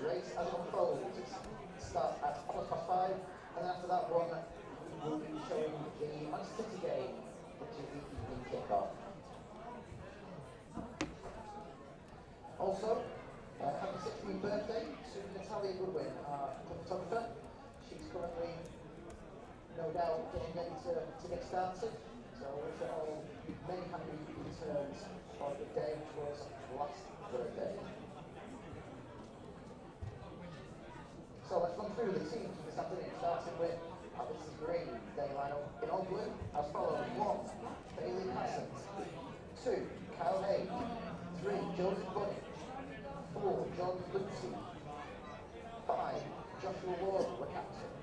race as unfolds. Starts at 5:15, and after that one, we will be showing the Manchester City game, which is the evening kickoff. Also, happy 16th birthday to Natalia Goodwin, our photographer. She's currently, no doubt, getting ready to get started. So we wish her all many happy returns on the day which was last birthday. So let's run through the teams this afternoon, starting with this is green. They line up in all blue as follows: 1, Bailey Passant; 2, Kyle Hyde; 3, Joseph Bunny; 4, John Lucy; 5, Joshua Ward, the captain;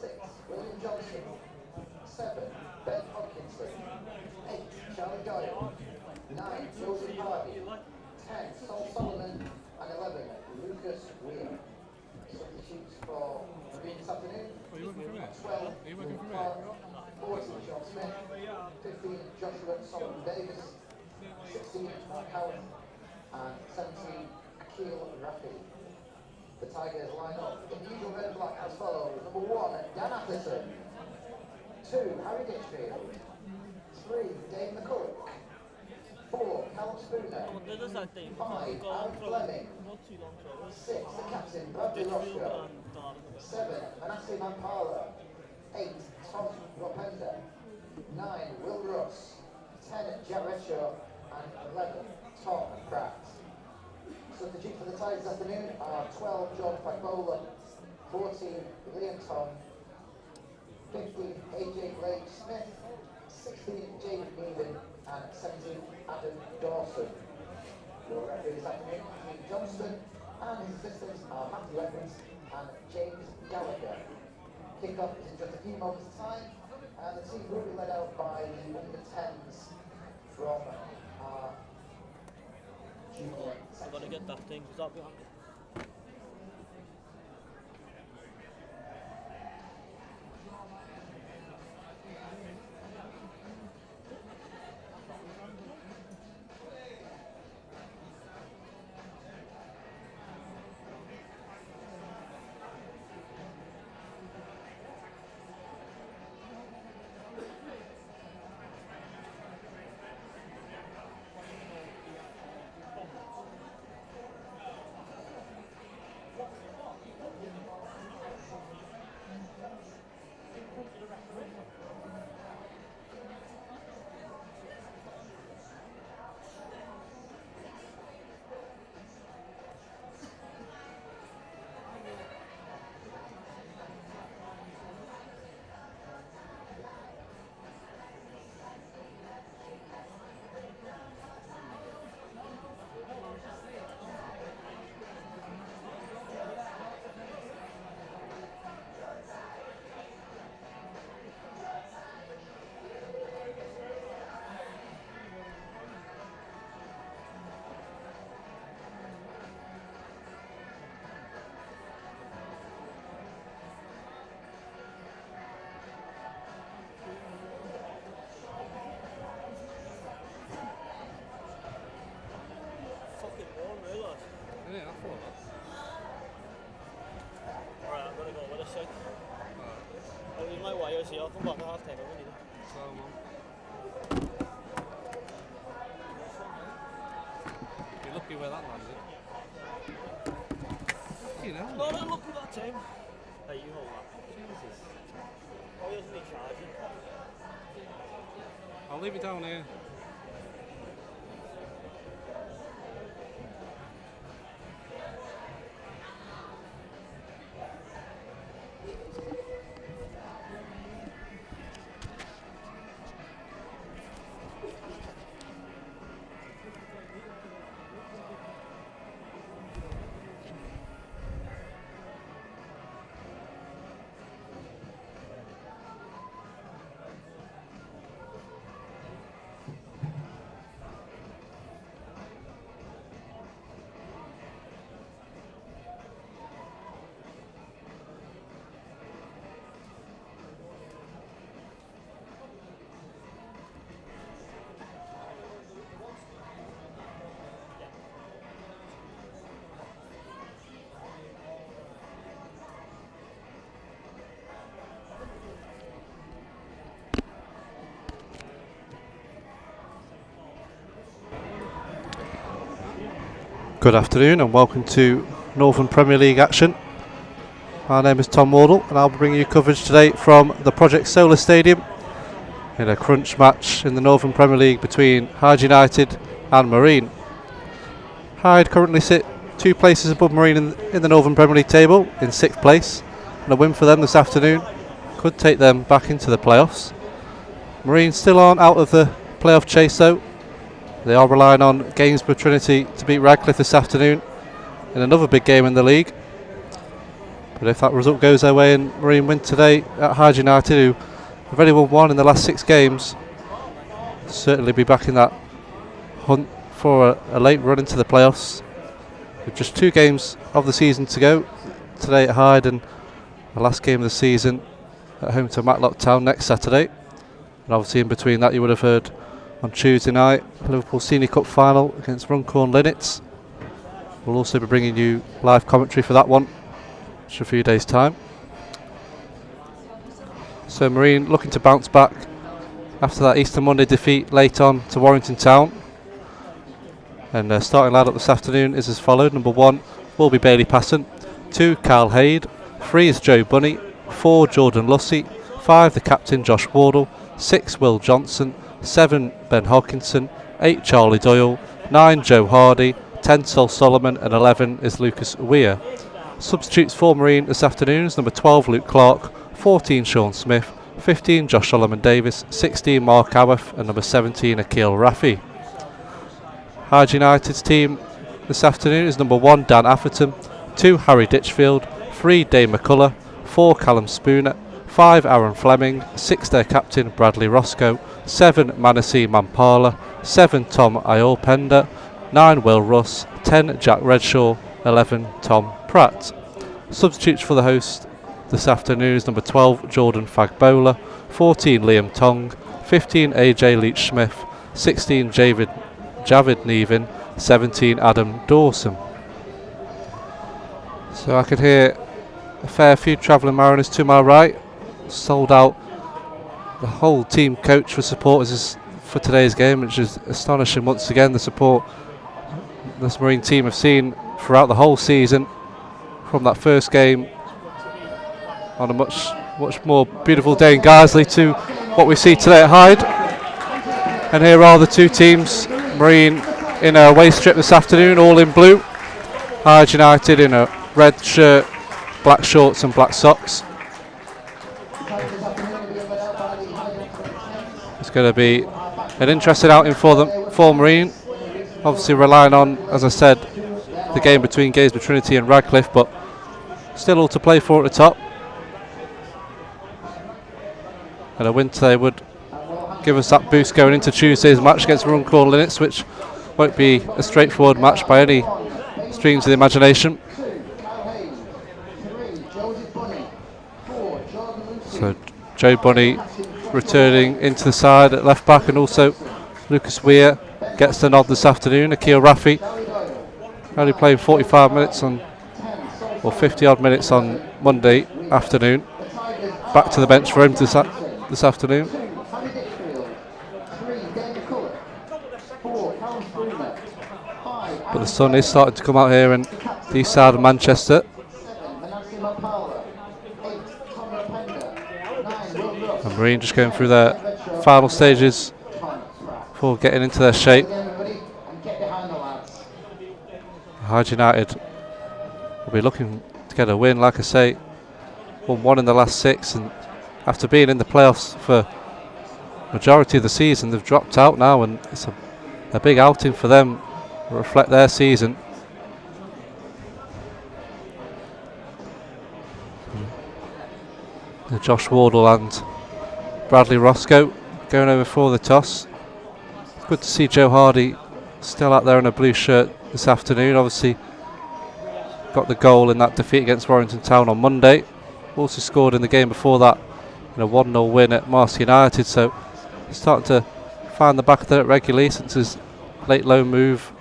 6, William Johnson; 7, Ben Hodkinson; 8, Charlie Doyle; 9, Joseph Hardy; 10, Sol Solomon; and 11, Lucas Weir. Substitutes for this afternoon: 12, Luke Clark; 14, Sean Smith; 15, Joshua Solomon Davis; 16, Mark Howard; and 17, Akil Rafi. The Tigers line up in the usual red and black as follows: number 1, Dan Atherton; 2, Harry Ditchfield; 3, Dave McCulloch; 4, Callum Spooner; 5, Aaron Fleming; 6, the captain, Bradley Roscoe; 7, Manasseh Mampala; 8, Tom Ropenda; 9, Will Russ; 10, Jack Redshaw; and 11, Tom Pratt. Substitute for the Tigers this afternoon are 12, George Pagbola; 14, Liam Tom; 15, AJ Blake Smith; 16, James Needham; and 17, Adam Dawson. Your referee this afternoon is Ian Johnston, and his assistants are Matthew Evans and James Gallagher. Kick-off is in just a few moments' time, and the team will be led out by the under-10s from our junior section. I'm going to get that thing, because I'll be hungry. Yeah, I thought that. Alright, I'm going to go with a sec. I'll leave my wires here, I'll come back at half time if I need it. So, man. You're lucky where that landed. You know. No, don't look at that time. Hey, you hold that. Jesus. Oh, he doesn't need charging. I'll leave it down here. Good afternoon and welcome to Northern Premier League action. My name is Tom Wardle and I'll be bringing you coverage today from the Project Solar Stadium in a crunch match in the Northern Premier League between Hyde United and Marine. Hyde currently sit 2 places above Marine in the Northern Premier League table in 6th place, and a win for them this afternoon could take them back into the playoffs. Marine still aren't out of the playoff chase though. They are relying on Gainsborough Trinity to beat Radcliffe this afternoon in another big game in the league. But if that result goes their way and Marine win today at Hyde United, who have only won 1 in the last 6 games, certainly be back in that hunt for a late run into the playoffs. With just 2 games of the season to go, today at Hyde and the last game of the season at home to Matlock Town next Saturday. And obviously in between that you would have heard on Tuesday night, Liverpool Senior Cup final against Runcorn Linnets. We'll also be bringing you live commentary for that one in a few days' time. So Marine looking to bounce back after that Easter Monday defeat late on to Warrington Town. And starting lineup this afternoon is as followed. Number 1 will be Bailey Passon, 2 Carl Hyde, 3 is Joe Bunny, 4 Jordan Lussey, 5 the captain Josh Wardle, 6 Will Johnson, 7 Ben Hodkinson, 8 Charlie Doyle, 9 Joe Hardy, 10 Sol Solomon and 11 is Lucas Weir. Substitutes for Marine this afternoon is number 12 Luke Clark, 14 Sean Smith, 15 Josh Solomon Davis, 16 Mark Howarth and number 17 Akil Raffi. Hyde United's team this afternoon is number 1 Dan Atherton, 2 Harry Ditchfield, 3 Dave McCullough, 4 Callum Spooner, 5 Aaron Fleming, 6 their captain Bradley Roscoe, 7 Manassi Mampala, 7 Tom Iorpender, 9 Will Russ, 10 Jack Redshaw, 11 Tom Pratt. Substitutes for the host this afternoon is number 12 Jordan Fagbola, 14 Liam Tong, 15 AJ Leach Smith, 16 Javid Nevin, 17 Adam Dawson. So I could hear a fair few travelling Mariners to my right. Sold out the whole team coach for supporters for today's game, which is astonishing once again, the support this Marine team have seen throughout the whole season, from that first game on a much more beautiful day in Guiseley to what we see today at Hyde. And here are the 2 teams. Marine in a away strip this afternoon, all in blue. Hyde United in a red shirt, black shorts and black socks. It's going to be an interesting outing for them, for Marine. Obviously relying on, as I said, the game between Gainsborough Trinity and Radcliffe, but still all to play for at the top. And a win today would give us that boost going into Tuesday's match against Runcorn Linnets, which won't be a straightforward match by any stretch of the imagination. So Joe Bunny returning into the side at left back, and also Lucas Weir gets the nod this afternoon. Akil Raffi only playing 45 minutes or 50 odd minutes on Monday afternoon. Back to the bench for him this afternoon. But the sun is starting to come out here in the east side of Manchester. And Marine just going through their final stages before getting into their shape. Hyde United will be looking to get a win, like I say, won 1 in the last 6, and after being in the playoffs for majority of the season, they've dropped out now, and it's a big outing for them to reflect their season. Josh Wardle and Bradley Roscoe going over for the toss. Good to see Joe Hardy still out there in a blue shirt this afternoon. Obviously got the goal in that defeat against Warrington Town on Monday. Also scored in the game before that in a 1-0 win at Marcy United. So starting to find the back of it regularly since his late loan move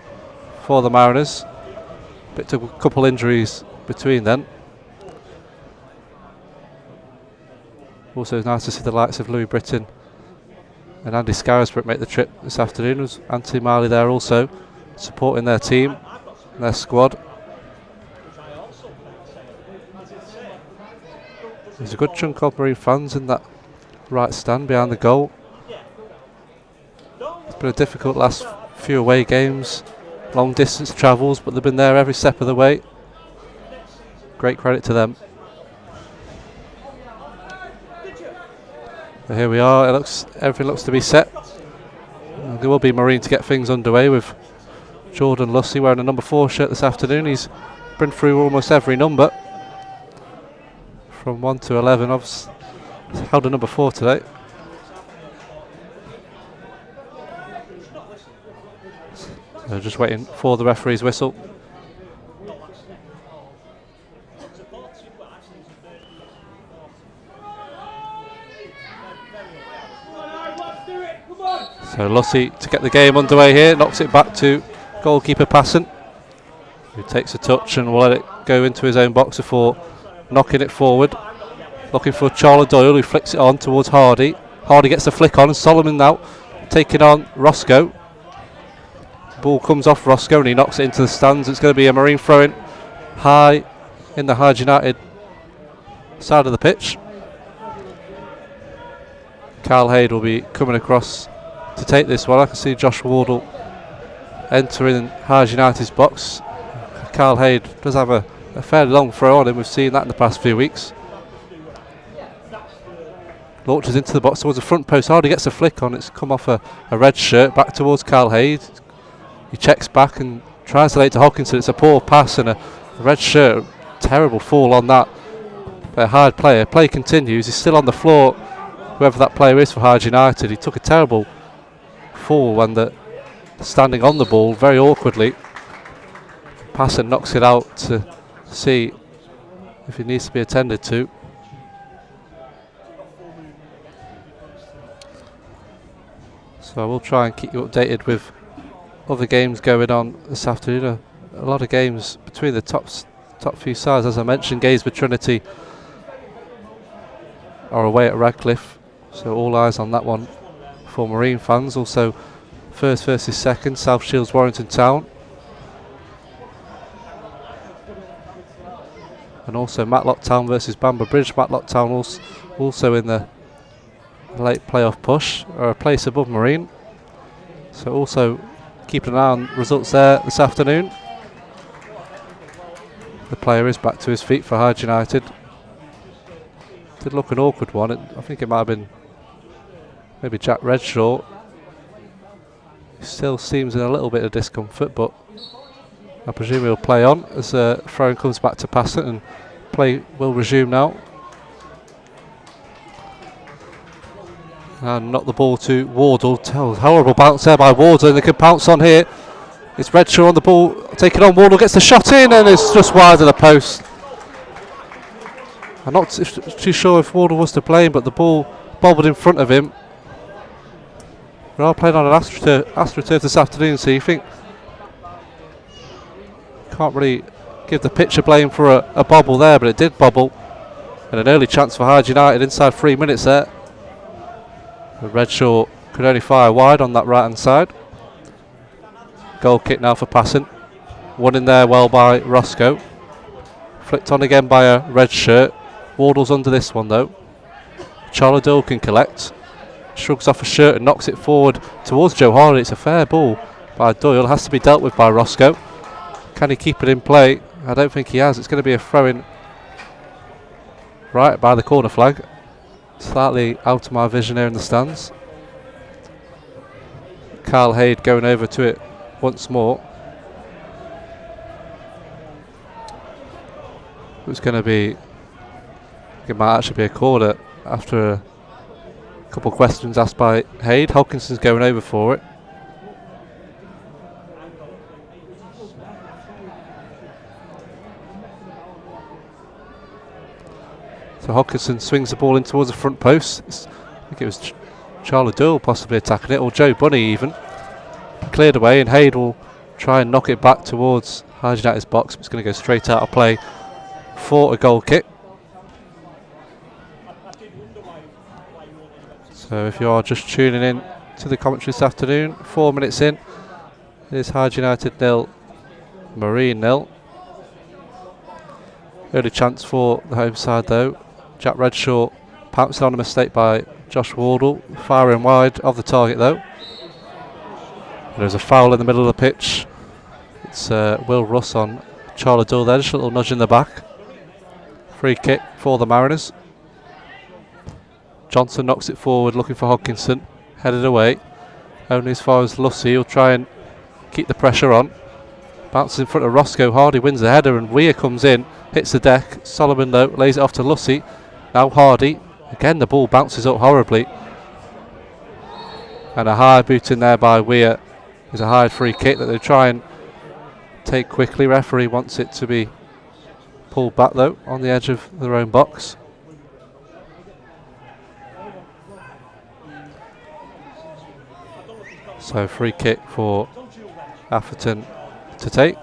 for the Mariners. Picked up a couple injuries between then. Also nice to see the likes of Louis Britton and Andy Scarisbrick make the trip this afternoon. Was Anthony Marley there also supporting their team. their squad. There's a good chunk of Marine fans in that right stand behind the goal. It's been a difficult last few away games, long distance travels, but they've been there every step of the way. Great credit to them. But here we are. Everything looks to be set. There will be Marine to get things underway with Jordan Lussey wearing a number 4 shirt this afternoon. He's been through almost every number from 1 to 11. He's held a number 4 today. So just waiting for the referee's whistle. So Lussey to get the game underway here, knocks it back to goalkeeper Passon, who takes a touch and will let it go into his own box before knocking it forward. Looking for Charlie Doyle, who flicks it on towards Hardy. Hardy gets the flick on, and Solomon now taking on Roscoe. Ball comes off Roscoe and he knocks it into the stands. It's going to be a Marine throw-in high in the Hyde United side of the pitch. Carl Hyde will be coming across to take this one. I can see Josh Wardle entering Hyde United's box. Carl Hyde does have a fairly long throw on him. We've seen that in the past few weeks. Launches into the box towards the front post. Hardy gets a flick on. It's come off a red shirt back towards Carl Hyde. He checks back and tries to lay it to Hopkinson. It's a poor pass and a red shirt. Terrible fall on that by a Hyde player. Play continues. He's still on the floor, whoever that player is for Hyde United. He took a terrible fall when standing on the ball very awkwardly. Passon knocks it out to see if it needs to be attended to. So I will try and keep you updated with other games going on this afternoon. A lot of games between the top few sides. As I mentioned, Gainsborough Trinity are away at Radcliffe, so all eyes on that one for Marine fans. Also first versus second, South Shields Warrington Town, and also Matlock Town versus Bamber Bridge. Matlock Town also in the late playoff push, are a place above Marine, so also keeping an eye on results there this afternoon. The player is back to his feet for Hyde United. Did look an awkward one. I think it might have been maybe Jack Redshaw. He still seems in a little bit of discomfort, but I presume he'll play on as throwing comes back to Passon, and play will resume now. And knock the ball to Wardle. Horrible bounce there by Wardle, and they can pounce on here. It's Redshaw on the ball, taking on Wardle, gets the shot in, and it's just wide of the post. I'm not too sure if Wardle was to blame, but the ball bobbled in front of him. We are playing on an AstroTurf this afternoon, so you think can't really give the pitch a blame for a bobble there, but it did bobble. And an early chance for Hyde United inside 3 minutes there. But Redshaw could only fire wide on that right hand side. Goal kick now for Passon. Won in there well by Roscoe. Flicked on again by a red shirt. Wardle's under this one though. Charlie Doyle can collect. Shrugs off a shirt and knocks it forward towards Joe Hardy. It's a fair ball by Doyle. Has to be dealt with by Roscoe. Can he keep it in play? I don't think he has. It's going to be a throw-in right by the corner flag. Slightly out of my vision here in the stands. Carl Hyde going over to it once more. It's going to be, it might actually be a corner after a couple of questions asked by Hyde. Hopkinson's going over for it. So Hopkinson swings the ball in towards the front post. I think it was Charlie Doyle possibly attacking it, or Joe Bunny even. Cleared away, and Hyde will try and knock it back towards Hyde United's box. It's going to go straight out of play for a goal kick. So if you are just tuning in to the commentary this afternoon, 4 minutes in, it is Hyde United 0, Marine 0. Early chance for the home side though. Jack Redshaw pouncing on a mistake by Josh Wardle, firing wide of the target though. There's a foul in the middle of the pitch. It's Will Russ on Charlie Doyle there, just a little nudge in the back. Free kick for the Mariners. Johnson knocks it forward looking for Hodkinson, headed away. Only as far as Lussey, will try and keep the pressure on. Bounces in front of Roscoe, Hardy wins the header and Weir comes in, hits the deck. Solomon though lays it off to Lussey. Now Hardy, again the ball bounces up horribly. And a high boot in there by Weir. There's a high free kick that they try and take quickly. Referee wants it to be pulled back though on the edge of their own box. So free kick for Atherton to take.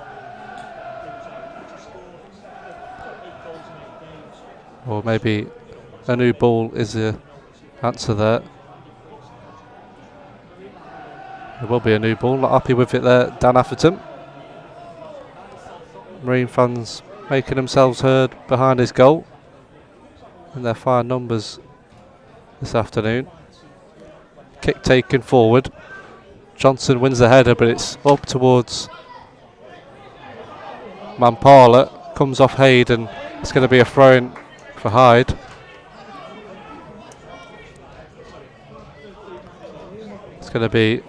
Or maybe a new ball is the answer there. There will be a new ball, not happy with it there, Dan Atherton. Marine fans making themselves heard behind his goal in their fine numbers this afternoon. Kick taken forward. Johnson wins the header, but it's up towards Mampala. Comes off Hyde, and it's going to be a throw-in for Hyde. It's going to be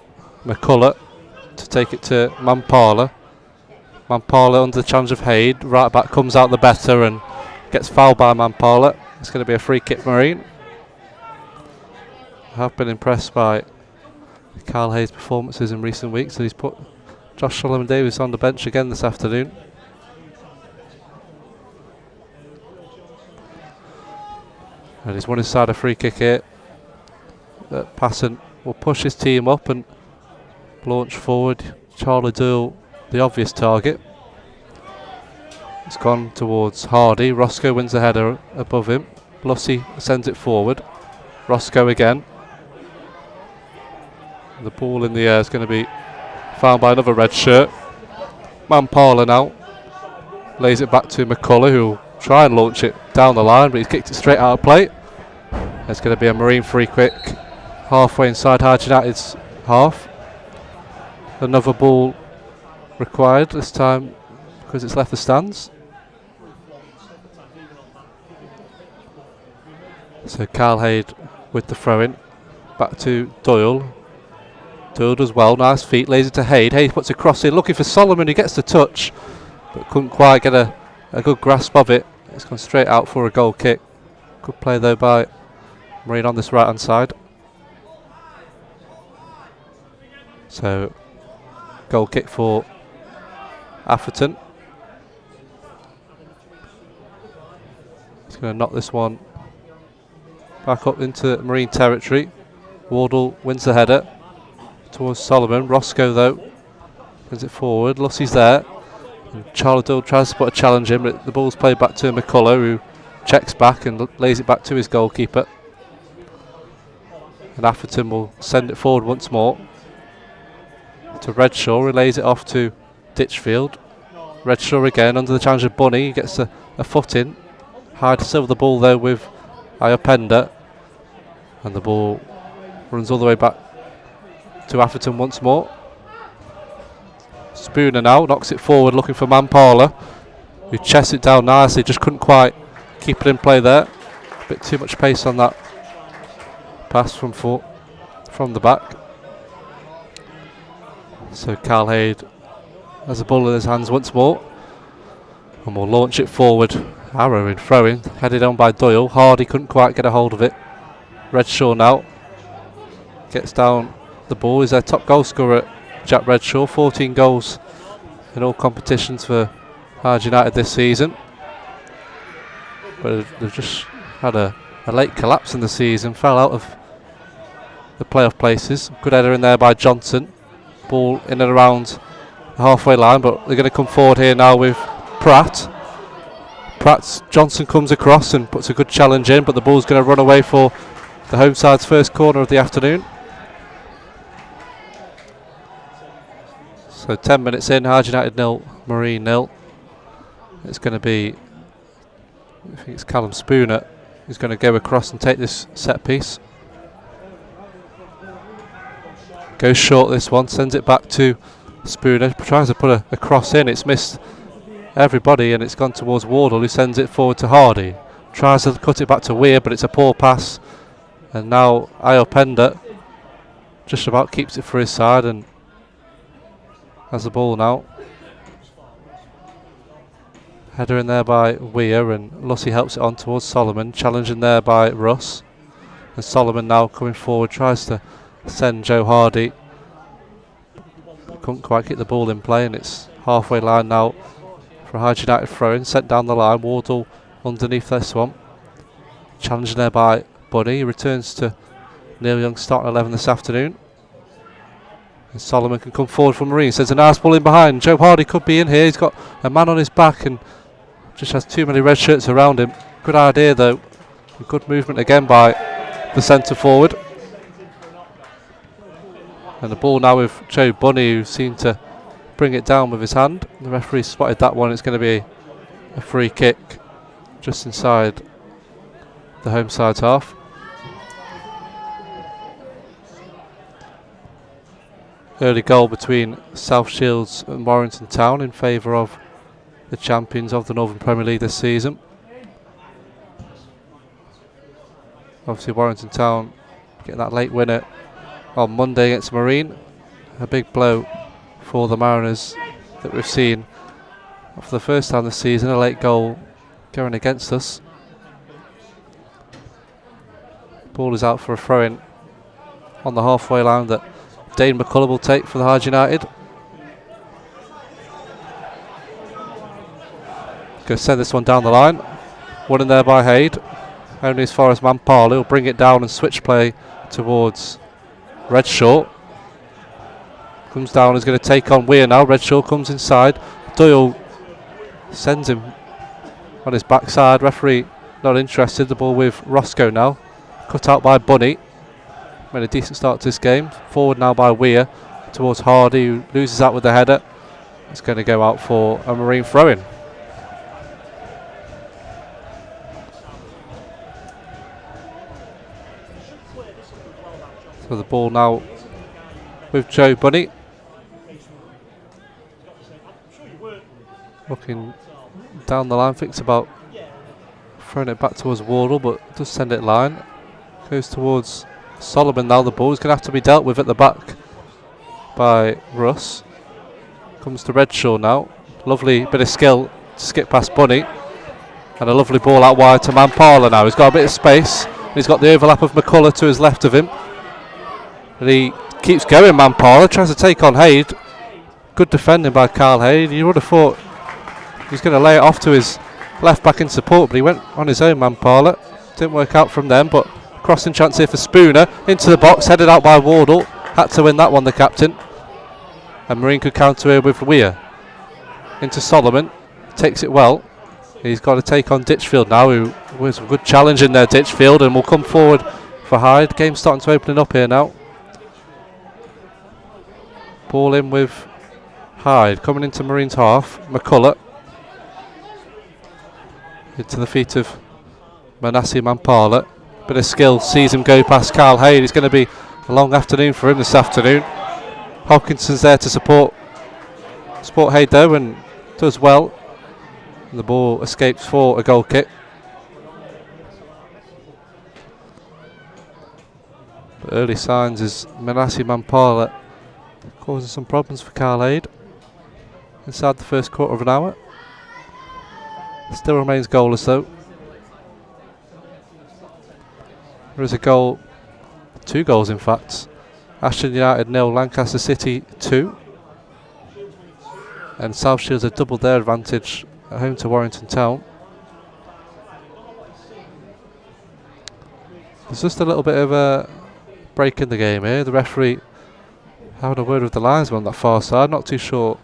McCullough to take it to Mampala. Mampala under the challenge of Hyde. Right back comes out the better and gets fouled by Mampala. It's going to be a free kick Marine. I have been impressed by Kyle Hayes' performances in recent weeks, and he's put Josh Solomon Davis on the bench again this afternoon. And he's won inside a free kick here. Passon will push his team up and launch forward. Charlie Doyle, the obvious target. It's gone towards Hardy. Roscoe wins the header above him. Lussey sends it forward. Roscoe again. The ball in the air is going to be found by another red shirt. Mampala now lays it back to McCullough, who will try and launch it down the line, but he's kicked it straight out of play. It's going to be a Marine free kick halfway inside Hyde United's half. Another ball required this time because it's left the stands. So Kyle Hyde with the throw-in back to Doyle. Doyle does well, nice feet, lays it to Hyde. Hyde puts a cross in, looking for Solomon, who gets the touch, but couldn't quite get a good grasp of it. It's gone straight out for a goal kick. Good play though by Marine on this right hand side. So goal kick for Atherton. He's going to knock this one back up into Marine territory. Wardle wins the header towards Solomon. Roscoe though brings it forward. Lussey's there. And Charlie Doyle tries to put a challenge in, but the ball's played back to McCullough, who checks back and lays it back to his goalkeeper. And Atherton will send it forward once more to Redshaw, who lays it off to Ditchfield. Redshaw again under the challenge of Bunny. He gets a foot in. Hyde to silver the ball though with Iopenda. And the ball runs all the way back to Atherton once more. Spooner now knocks it forward looking for Mampala, who chests it down nicely, just couldn't quite keep it in play there. A bit too much pace on that pass from the back. So Kyle Hyde has the ball in his hands once more and will launch it forward. Arrow in throwing, headed on by Doyle. Hardy couldn't quite get a hold of it. Redshaw now gets down the ball. He's their top goal scorer, Jack Redshaw, 14 goals in all competitions for Hyde United this season. But they've just had a late collapse in the season, fell out of the playoff places. Good header in there by Johnson. Ball in and around the halfway line, but they're going to come forward here now with Pratt. Johnson comes across and puts a good challenge in, but the ball's going to run away for the home side's first corner of the afternoon. So 10 minutes in, Hyde United 0, Marine 0. It's going to be, I think it's Callum Spooner who's going to go across and take this set piece. Goes short this one, sends it back to Spooner, tries to put a cross in, it's missed everybody and it's gone towards Wardle, who sends it forward to Hardy. Tries to cut it back to Weir, but it's a poor pass. And now Iopenda just about keeps it for his side and has the ball now. Header in there by Weir, and Lussey helps it on towards Solomon, challenging there by Russ. And Solomon now coming forward, tries to send Joe Hardy. Couldn't quite get the ball in play, and it's halfway line now for a Hyde United throw-in, sent down the line. Wardle underneath this one. Challenging there by Bunny. He returns to Neil Young starting 11 this afternoon. And Solomon can come forward from Marine. Sends a nice ball in behind. Joe Hardy could be in here. He's got a man on his back and just has too many red shirts around him. Good idea though. Good movement again by the centre forward. And the ball now with Joe Bunny, who seemed to bring it down with his hand. The referee spotted that one. It's going to be a free kick just inside the home side's half. Early goal between South Shields and Warrington Town in favour of the champions of the Northern Premier League this season. Obviously Warrington Town getting that late winner on Monday against Marine. A big blow for the Mariners that we've seen for the first time this season, a late goal going against us. Ball is out for a throw-in on the halfway line that Dane McCullough will take for the Hyde United. Go send this one down the line. One in there by Hyde. Only as far as Mampala. He'll bring it down and switch play towards Redshaw. Comes down, is going to take on Weir now. Redshaw comes inside. Doyle sends him on his backside. Referee not interested. The ball with Roscoe now. Cut out by Bunny. Made a decent start to this game. Forward now by Weir towards Hardy, who loses out with the header. It's going to go out for a Marine throw-in. So the ball now with Joe Bunny. Looking down the line, thinks about throwing it back towards Wardle, but does send it line. Goes towards Solomon now. The ball is going to have to be dealt with at the back by Russ. Comes to Redshaw now. Lovely bit of skill to skip past Bunny. And a lovely ball out wide to Mampala now. He's got a bit of space. He's got the overlap of McCullough to his left of him. And he keeps going, Mampala. Tries to take on Hyde. Good defending by Carl Hyde. You would have thought he's going to lay it off to his left back in support, but he went on his own, Mampala. Didn't work out from them, but crossing chance here for Spooner. Into the box, headed out by Wardle. Had to win that one, the captain. And Marine could counter here with Weir. Into Solomon. Takes it well. He's got to take on Ditchfield now, who was a good challenge in there, Ditchfield, and will come forward for Hyde. Game's starting to open up here now. Ball in with Hyde. Coming into Marine's half. McCullough. Into the feet of Manasseh Mampala. Bit of skill, sees him go past Carl Hyde. It's going to be a long afternoon for him this afternoon. Hopkinson's there to support Hyde though, and does well. And the ball escapes for a goal kick. But early signs is Manasseh Mampala causing some problems for Carl Hyde inside the first quarter of an hour. Still remains goalless though. There is a goal, 2 goals in fact. Ashton United 0, Lancaster City 2. And South Shields have doubled their advantage at home to Warrington Town. There's just a little bit of a break in the game here. The referee having a word with the linesman on that far side. Not too sure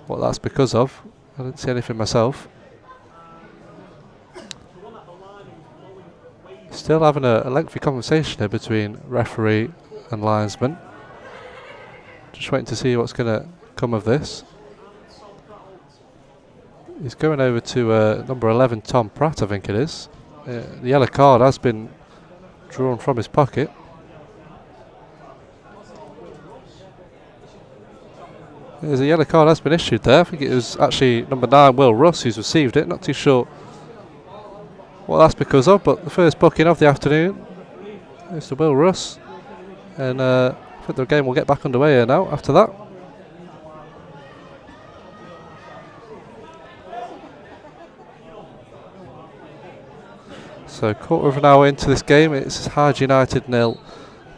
what that's because of. I didn't see anything myself. Still having a lengthy conversation here between referee and linesman. Just waiting to see what's going to come of this. He's going over to number 11, Tom Pratt, I think it is. The yellow card has been drawn from his pocket. There's a yellow card has been issued there. I think it was actually number 9, Will Russ, who's received it. Not too sure what that's because of, but the first booking of the afternoon is to Will Russ. And I think the game will get back underway here now after that. So quarter of an hour into this game, it's Hyde United 0,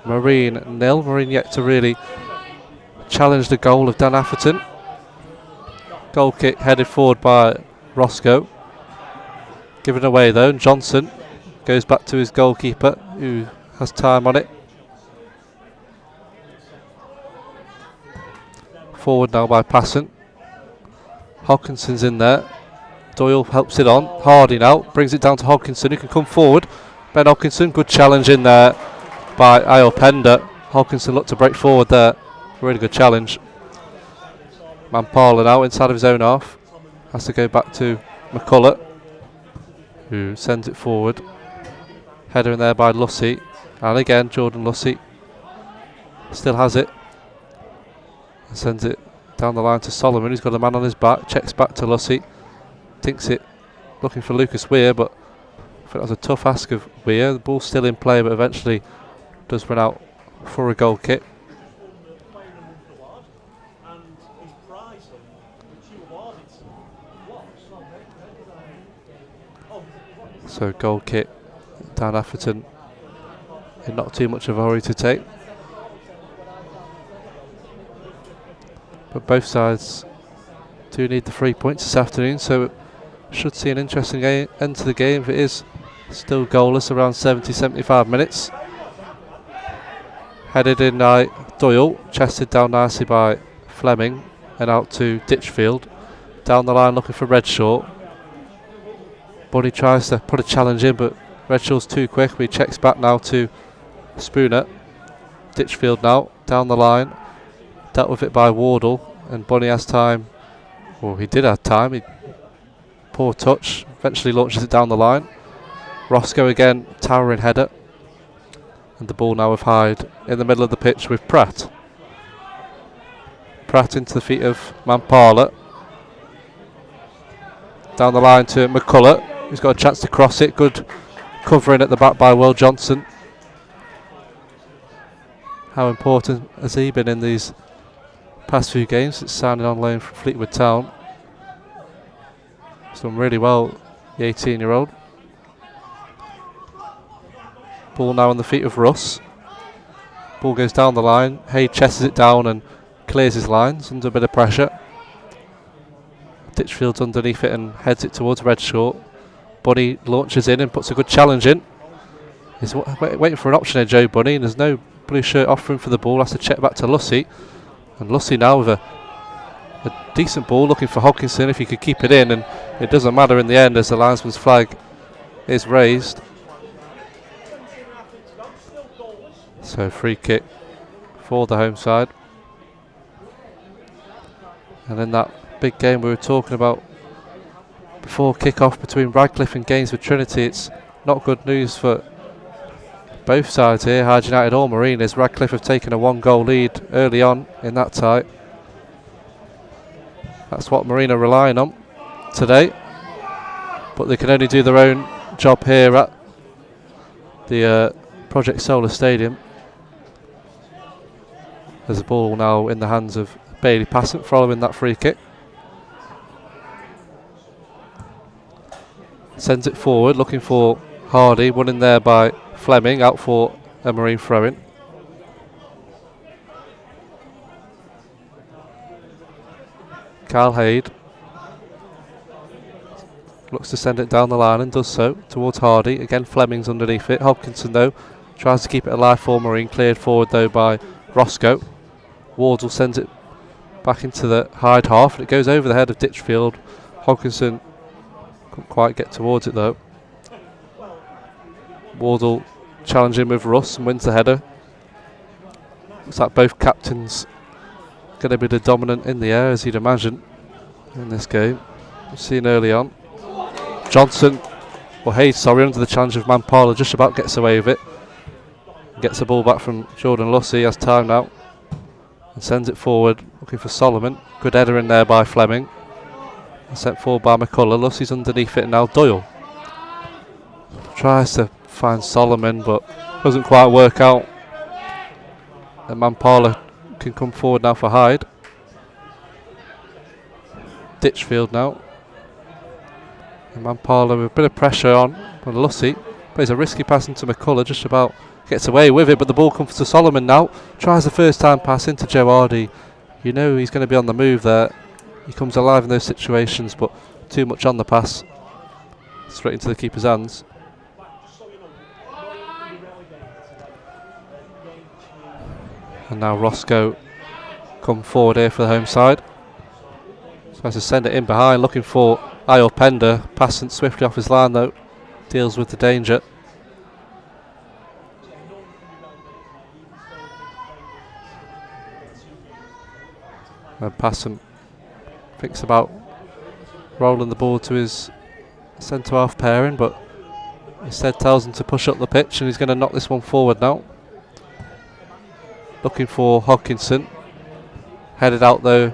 Marine 0. Marine yet to really challenge the goal of Dan Atherton. Goal kick headed forward by Roscoe. Given away though, and Johnson goes back to his goalkeeper who has time on it. Forward now by Passant. Hodkinson's in there. Doyle helps it on. Hardy now brings it down to Hodkinson, who can come forward. Ben Hodkinson, good challenge in there by Ayol Pender. Hodkinson looked to break forward there. Really good challenge. Mampala now inside of his own half. Has to go back to McCullough, who sends it forward. Header in there by Lussey. And again, Jordan Lussey still has it. Sends it down the line to Solomon, who's got a man on his back. Checks back to Lussey. Tinks it, looking for Lucas Weir, but I think that was a tough ask of Weir. The ball's still in play, but eventually does run out for a goal kick. So goal kick, Dan Atherton in not too much of a hurry to take. But both sides do need the 3 points this afternoon, so should see an interesting end to the game if it is still goalless around 70-75 minutes. Headed in by Doyle, chested down nicely by Fleming and out to Ditchfield. Down the line looking for Redshaw. Bunny tries to put a challenge in, but Redshaw's too quick. He checks back now to Spooner. Ditchfield now down the line, dealt with it by Wardle, and Bunny has time. Well, he did have time. Poor touch. Eventually launches it down the line. Roscoe again, towering header. And the ball now with Hyde in the middle of the pitch with Pratt. Pratt into the feet of Mampala. Down the line to McCullough. He's got a chance to cross it. Good covering at the back by Will Johnson. How important has he been in these past few games? It's signing on loan from Fleetwood Town. He's done really well, the 18-year-old. Ball now on the feet of Russ. Ball goes down the line. Hyde chests it down and clears his lines under a bit of pressure. Ditchfield's underneath it and heads it towards Redshaw. Bunny launches in and puts a good challenge in. He's waiting for an option here, Joe Bunny, and there's no blue shirt offering for the ball. Has to check back to Lussey. And Lussey now with a decent ball, looking for Hodkinson if he could keep it in, and it doesn't matter in the end as the linesman's flag is raised. So free kick for the home side. And in that big game we were talking about before kick-off between Radcliffe and Gainsford Trinity, it's not good news for both sides here, Hyde United or Marine, as Radcliffe have taken a 1-goal lead early on in that tie. That's what Marine are relying on today, but they can only do their own job here at the Project Solar Stadium. There's a ball now in the hands of Bailey Passant following that free kick. Sends it forward, looking for Hardy, won in there by Fleming, out for a Marine throw-in. Carl Hyde looks to send it down the line and does so towards Hardy. Again, Fleming's underneath it. Hopkinson, though, tries to keep it alive for Marine. Cleared forward, though, by Roscoe. Wardle sends it back into the Hyde half, and it goes over the head of Ditchfield. Hopkinson couldn't quite get towards it, though. Wardle challenging with Russ and wins the header. Looks like both captains going to be the dominant in the air, as you'd imagine, in this game. seen early on. Johnson, or Hyde, sorry, under the challenge of Mampala, just about gets away with it. Gets the ball back from Jordan Lussey, has time now, and sends it forward, looking for Solomon. Good header in there by Fleming. And sent forward by McCullough. Lussey's underneath it now. Doyle tries to find Solomon, but doesn't quite work out. And Mampala can come forward now for Hyde. Ditchfield now. And Mampala with a bit of pressure on Lussey. Plays a risky pass into McCullough, just about gets away with it, but the ball comes to Solomon now. Tries the first time pass into Joe Hardy. You know he's going to be on the move there. He comes alive in those situations, but too much on the pass. Straight into the keeper's hands. And now Roscoe come forward here for the home side. Tries to send it in behind, looking for Ayol Pender. Passing swiftly off his line though. Deals with the danger. And Passant thinks about rolling the ball to his centre-half pairing, but instead tells him to push up the pitch, and he's going to knock this one forward now. Looking for Hodkinson. Headed out though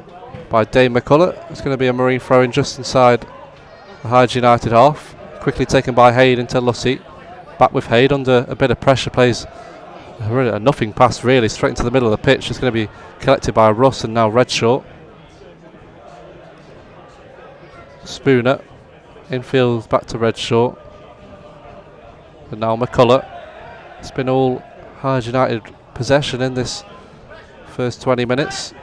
by Dave McCullough. It's going to be a Marine throw-in just inside the Hyde United half. Quickly taken by Hyde into Lussey. Back with Hyde under a bit of pressure. Plays a nothing pass really straight into the middle of the pitch. It's going to be collected by Russ, and now Redshaw. Spooner. Infield back to Redshaw. And now McCullough. It's been all Hyde United possession in this first 20 minutes.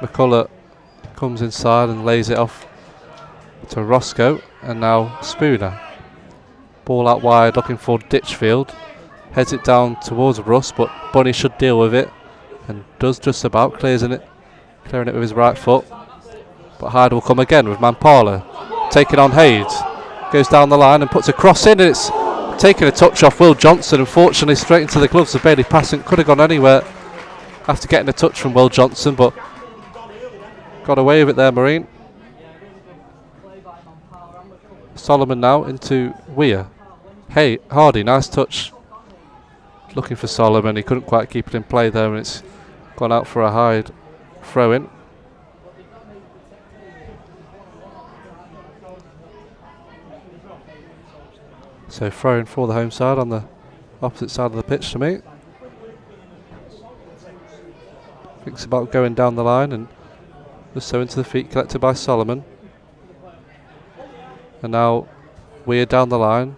McCullough comes inside and lays it off to Roscoe, and now Spooner. Ball out wide looking for Ditchfield. Heads it down towards Russ, but Bunny should deal with it, and does just about, clearing it with his right foot. But Hyde will come again with Mampala taking on Hyde. Goes down the line and puts a cross in, and it's taking a touch off Will Johnson. Unfortunately, straight into the gloves of Bailey Passant. Could have gone anywhere after getting a touch from Will Johnson, but got away with it there, Marine. Solomon now into Weir. Hey, Hardy, nice touch. Looking for Solomon. He couldn't quite keep it in play there, and it's gone out for a Hyde throw-in. So throw-in for the home side on the opposite side of the pitch to me. Thinks about going down the line, and just so into the feet, collected by Solomon. And now Weir down the line,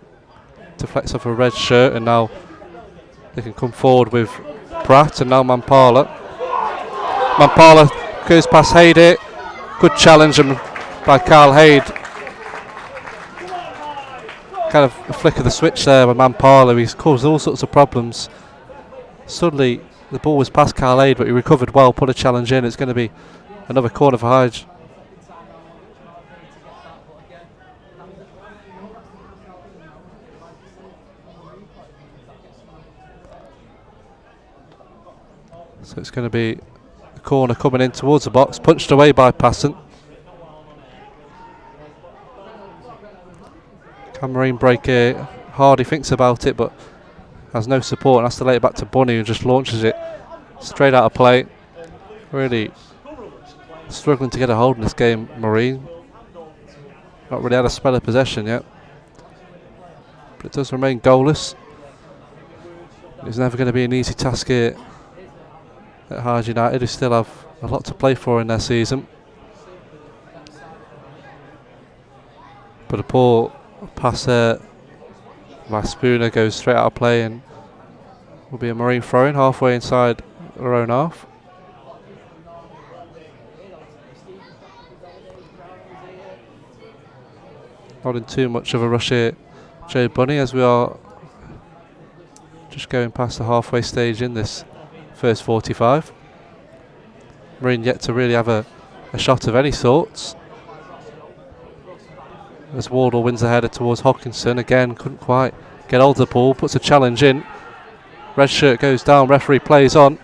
deflects off a red shirt, and now they can come forward with Pratt, and now Mampala. Mampala goes past Hyde. Good challenge by Carl Hyde. Kind of a flick of the switch there with Mampala. He's caused all sorts of problems. Suddenly the ball was past Carl Hyde, but he recovered well, put a challenge in. It's going to be another corner for Hyde. So it's going to be a corner coming in towards the box, punched away by Passant. Marine break here. Hardy thinks about it, but has no support and has to lay it back to Bunny, who just launches it straight out of play. Really struggling to get a hold in this game, Marine. Not really had a spell of possession yet, but it does remain goalless. It's never going to be an easy task here at Hyde United, who still have a lot to play for in their season. But a poor pass there by Spooner goes straight out of play, and will be a Marine throw-in halfway inside their own half. Not in too much of a rush here, Joe Bunny, as we are just going past the halfway stage in this first 45. Marine yet to really have a shot of any sorts. As Wardle wins the header towards Hodkinson. Again, couldn't quite get hold of the ball. Puts a challenge in. Red shirt goes down. Referee plays on.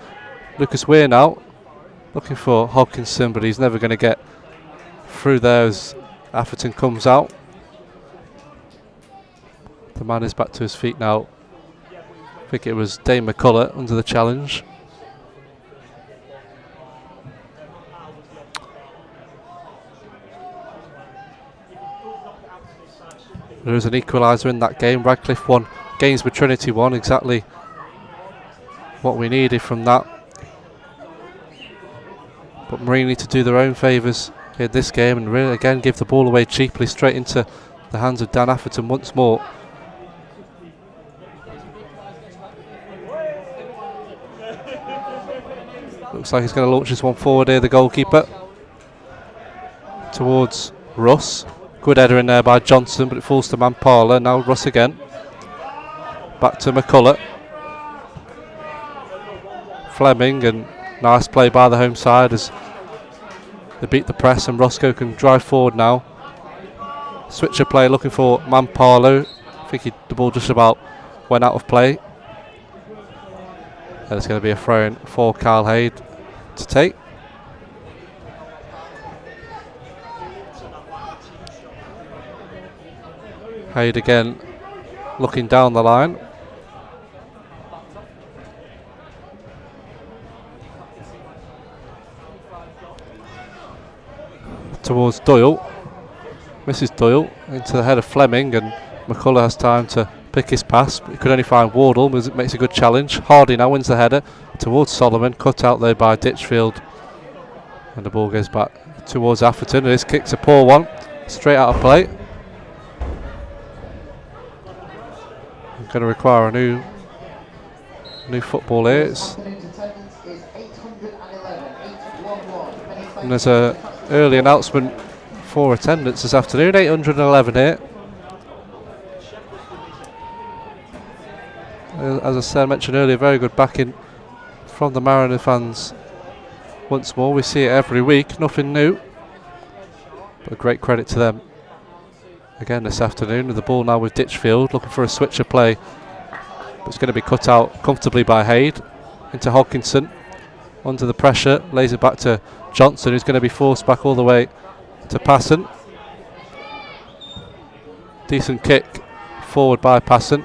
Lucas Weir now looking for Hodkinson, but he's never going to get through there as Atherton comes out. The man is back to his feet now. I think it was Dane McCullough under the challenge. There is an equaliser in that game. Radcliffe 1, Gainsborough Trinity 1. Exactly what we needed from that. But Marine need to do their own favours in this game and really again give the ball away cheaply straight into the hands of Dan Atherton once more. Looks like he's going to launch this one forward here, the goalkeeper. Towards Russ. Good header in there by Johnson, but it falls to Mampala. Now Russ again. Back to McCullough. Fleming, and nice play by the home side as they beat the press, and Roscoe can drive forward now. Switcher play looking for Mampalo. I think the ball just about went out of play. There's going to be a throw in for Kyle Hyde to take. Hyde again looking down the line. Towards Doyle. Mrs. Doyle into the head of Fleming, and McCullough has time to pick his pass, but he could only find Wardle. Makes a good challenge. Hardy now wins the header towards Solomon, cut out there by Ditchfield, and the ball goes back towards Atherton. This kick's a poor one, straight out of play. I'm going to require a new football here. And there's a early announcement for attendance this afternoon. 811 here. As I said, I mentioned earlier, very good backing from the Mariner fans. Once more, we see it every week, nothing new, but great credit to them again this afternoon. With the ball now with Ditchfield, looking for a switcher play, but it's going to be cut out comfortably by Hyde into Hodkinson. Under the pressure, lays it back to Johnson, who's going to be forced back all the way to Passon. Decent kick forward by Passon.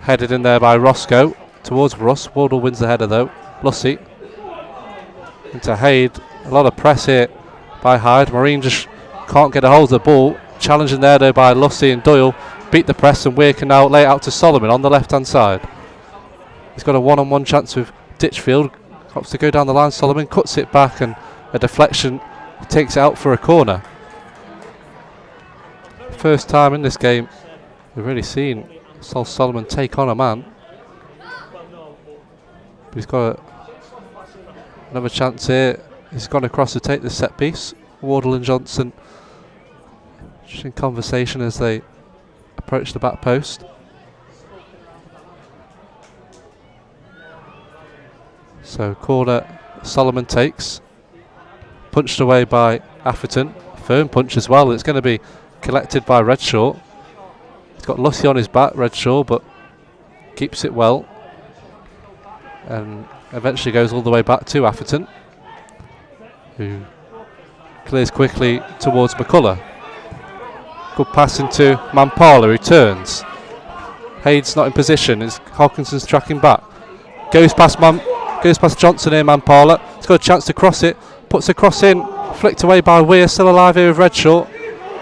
Headed in there by Roscoe towards Russ. Wardle wins the header though. Lussey into Hyde. A lot of press here by Hyde. Marine just can't get a hold of the ball. Challenging there though by Lussey, and Doyle beat the press, and Weir can now lay it out to Solomon on the left hand side. He's got a one-on-one chance with Ditchfield. Opts to go down the line. Solomon cuts it back, and a deflection takes it out for a corner. First time in this game we've really seen Sol Solomon take on a man. But he's got another chance here. He's gone across to take the set piece. Wardle and Johnson just in conversation as they approach the back post. So corner Solomon takes. Punched away by Atherton. Firm punch as well. It's going to be collected by Redshaw. He's got Lussey on his back, Redshaw, but keeps it well. And eventually goes all the way back to Atherton, who clears quickly towards McCullough. Good pass into Mampala, who turns. Hyde's not in position. Hawkinson's tracking back. Goes past Johnson here, Mampala. He's got a chance to cross it. Puts a cross in. Flicked away by Weir. Still alive here with Redshaw.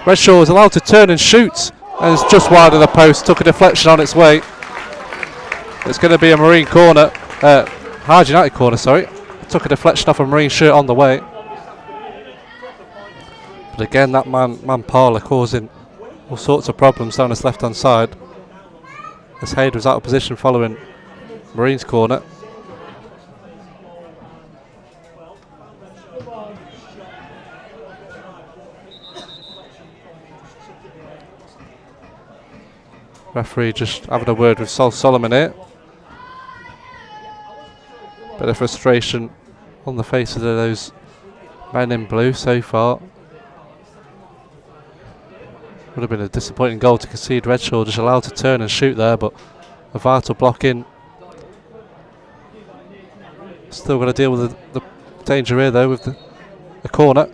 Redshaw is allowed to turn and shoot, and it's just wide of the post. Took a deflection on its way. It's going to be a Marine corner. Hyde United corner, sorry. Took a deflection off a Marine shirt on the way. But again, that Mampala causing all sorts of problems down his left hand side, as Hyde was out of position following Marine's corner. Referee just having a word with Sol Solomon here. Bit of frustration on the faces of those men in blue so far. Would have been a disappointing goal to concede. Redshaw just allowed to turn and shoot there, but a vital block in. Still got to deal with the danger here though with the corner.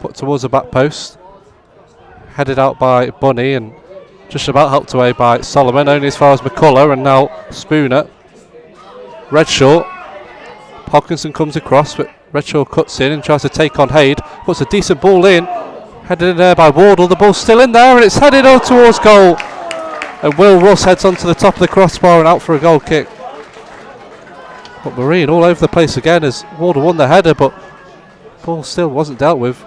put towards the back post. Headed out by Bunny and just about helped away by Solomon, only as far as McCullough, and now Spooner. Redshaw. Hodkinson comes across, but Redshaw cuts in and tries to take on Hyde. Puts a decent ball in. Headed in there by Wardle. The ball's still in there and it's headed out towards goal. And Will Russ heads onto the top of the crossbar and out for a goal kick. But Marine all over the place again as Wardle won the header, but ball still wasn't dealt with.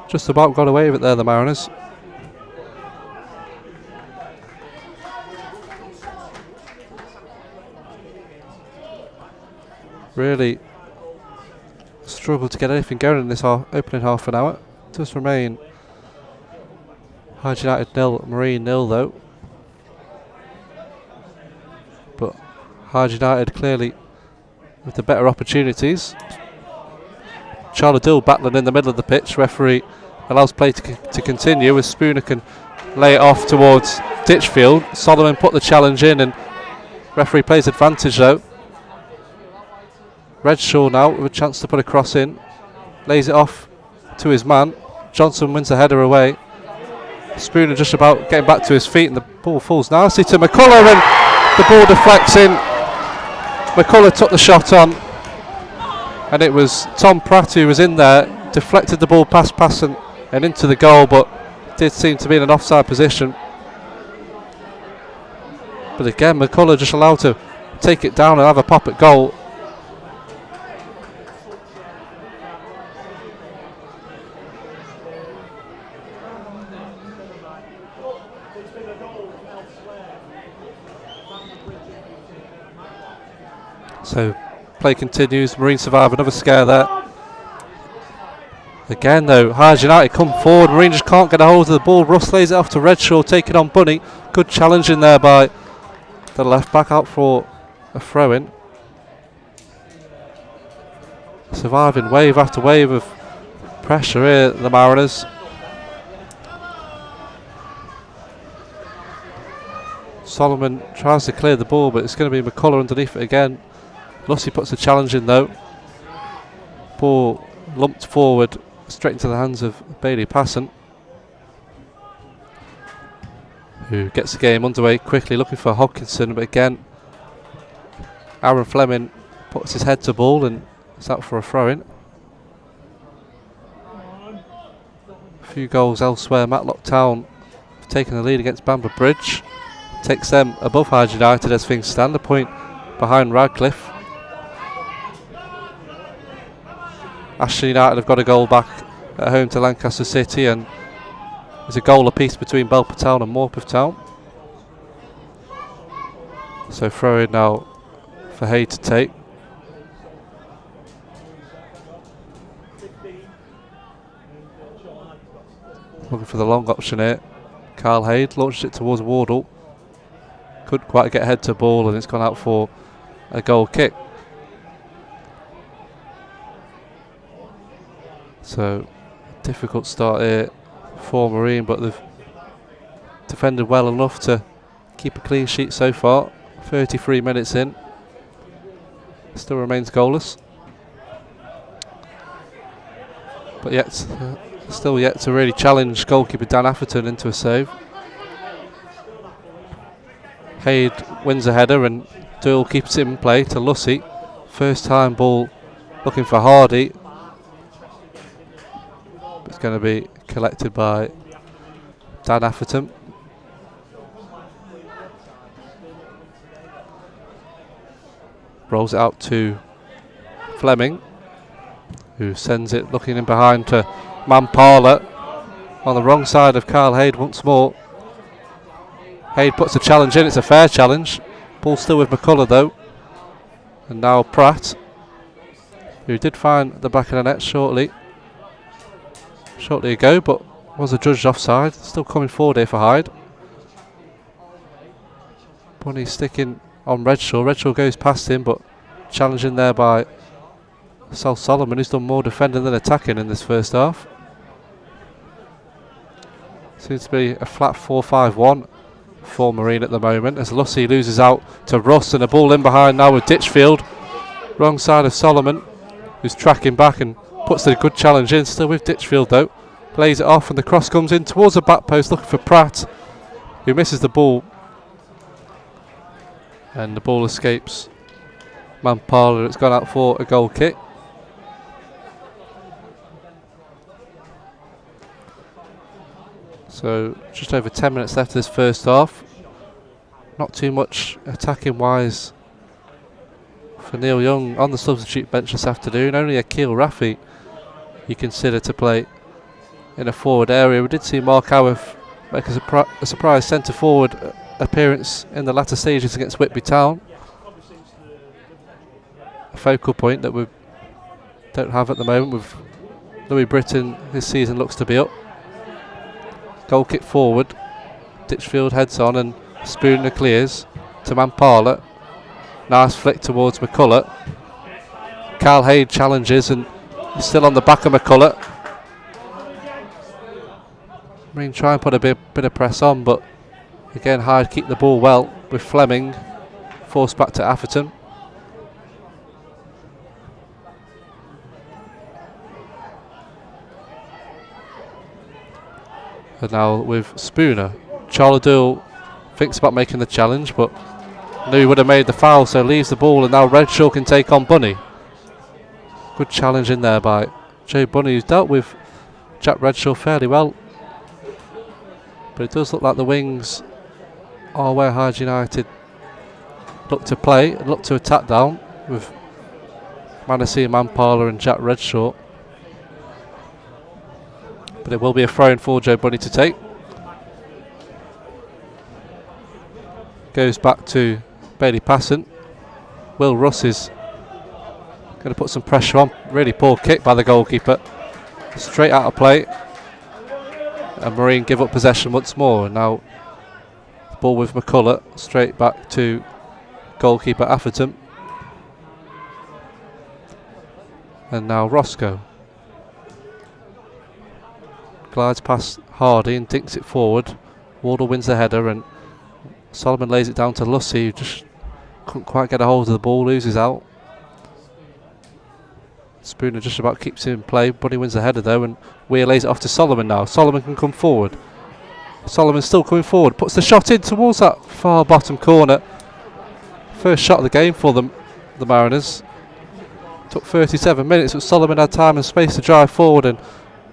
Just about got away with it there, the Mariners. Really struggled to get anything going in this opening half an hour. It does remain Hyde United 0, Marine 0 though. But Hyde United clearly with the better opportunities. Charlie Dill battling in the middle of the pitch. Referee allows play to continue as Spooner can lay it off towards Ditchfield. Solomon put the challenge in and referee plays advantage though. Redshaw now with a chance to put a cross in. Lays it off to his man. Johnson wins the header away. Spooner just about getting back to his feet and the ball falls nicely to McCullough and the ball deflects in. McCullough took the shot on and it was Tom Pratt who was in there, deflected the ball past Passon and into the goal, but did seem to be in an offside position. But again, McCullough just allowed to take it down and have a pop at goal. So play continues. Marine survive another scare there. Again though, Hyde United come forward. Marine just can't get a hold of the ball. Russ lays it off to Redshaw, taking on Bunny. Good challenge in there by the left back, out for a throw in. Surviving wave after wave of pressure here, the Mariners. Solomon tries to clear the ball, but it's going to be McCullough underneath it again. Lussey puts the challenge in though. Ball lumped forward straight into the hands of Bailey Passon, who gets the game underway quickly, looking for Hodkinson, but again Aaron Fleming puts his head to ball and it's out for a throw-in. A few goals elsewhere. Matlock Town have taken the lead against Bamber Bridge. Takes them above Hyde United as things stand, a point behind Radcliffe. Ashton United have got a goal back at home to Lancaster City, and there's a goal apiece between Belper Town and Morpeth Town. So throw in now for Hyde to take. Looking for the long option here. Carl Hyde launched it towards Wardle. Couldn't quite get head to ball and it's gone out for a goal kick. So difficult start here for Marine, but they've defended well enough to keep a clean sheet so far. 33 minutes in, still remains goalless, but yet still yet to really challenge goalkeeper Dan Atherton into a save. Hyde wins a header and Doyle keeps it in play to Lussey. First time ball looking for Hardy. It's going to be collected by Dan Atherton. Rolls it out to Fleming, who sends it looking in behind to Mampala on the wrong side of Carl Hyde once more. Hyde puts a challenge in, it's a fair challenge. Ball still with McCullough though. And now Pratt, who did find the back of the net shortly ago, but was adjudged offside. Still coming forward here for Hyde. Bunny sticking on Redshaw. Redshaw goes past him, but challenging there by Sal Solomon, who's done more defending than attacking in this first half. Seems to be a flat 4-5-1 for Marine at the moment, as Lussey loses out to Russ, and a ball in behind now with Ditchfield. Wrong side of Solomon, who's tracking back and Puts a good challenge in, still with Ditchfield though. Plays it off and the cross comes in towards the back post looking for Pratt, who misses the ball. And the ball escapes Mampala. It's gone out for a goal kick. So just over 10 minutes left of this first half. Not too much attacking wise for Neil Young on the substitute bench this afternoon. Only Akil Rafi you consider to play in a forward area. We did see Mark Howarth make a surprise centre forward appearance in the latter stages against Whitby Town. A focal point that we don't have at the moment with Louis Britton. His season looks to be up. Goal kick forward. Ditchfield heads on and Spooner clears to Mampala. Nice flick towards McCullough. Carl Hyde challenges and he's still on the back of McCullough. Marine try and put a bit of press on, but again Hyde keep the ball well with Fleming forced back to Atherton. And now with Spooner. Charlie Doyle thinks about making the challenge, but knew he would have made the foul, so leaves the ball, and now Redshaw can take on Bunny. Good challenge in there by Joe Bunny, who's dealt with Jack Redshaw fairly well. But it does look like the wings are where Hyde United look to play and look to attack down with Manassi, Mampala and Jack Redshaw. But it will be a throw in for Joe Bunny to take. Goes back to Bailey Passant. Will Russ is going to put some pressure on. Really poor kick by the goalkeeper. Straight out of play. And Marine give up possession once more. And now the ball with McCullough. Straight back to goalkeeper Atherton. And now Roscoe. Glides past Hardy and dinks it forward. Wardle wins the header and Solomon lays it down to Lussey, who just couldn't quite get a hold of the ball, loses out. Spooner just about keeps him in play. Bunny wins the header though, and Weir lays it off to Solomon now. Solomon can come forward. Solomon's still coming forward, puts the shot in towards that far bottom corner. First shot of the game for them, the Mariners. Took 37 minutes, but Solomon had time and space to drive forward and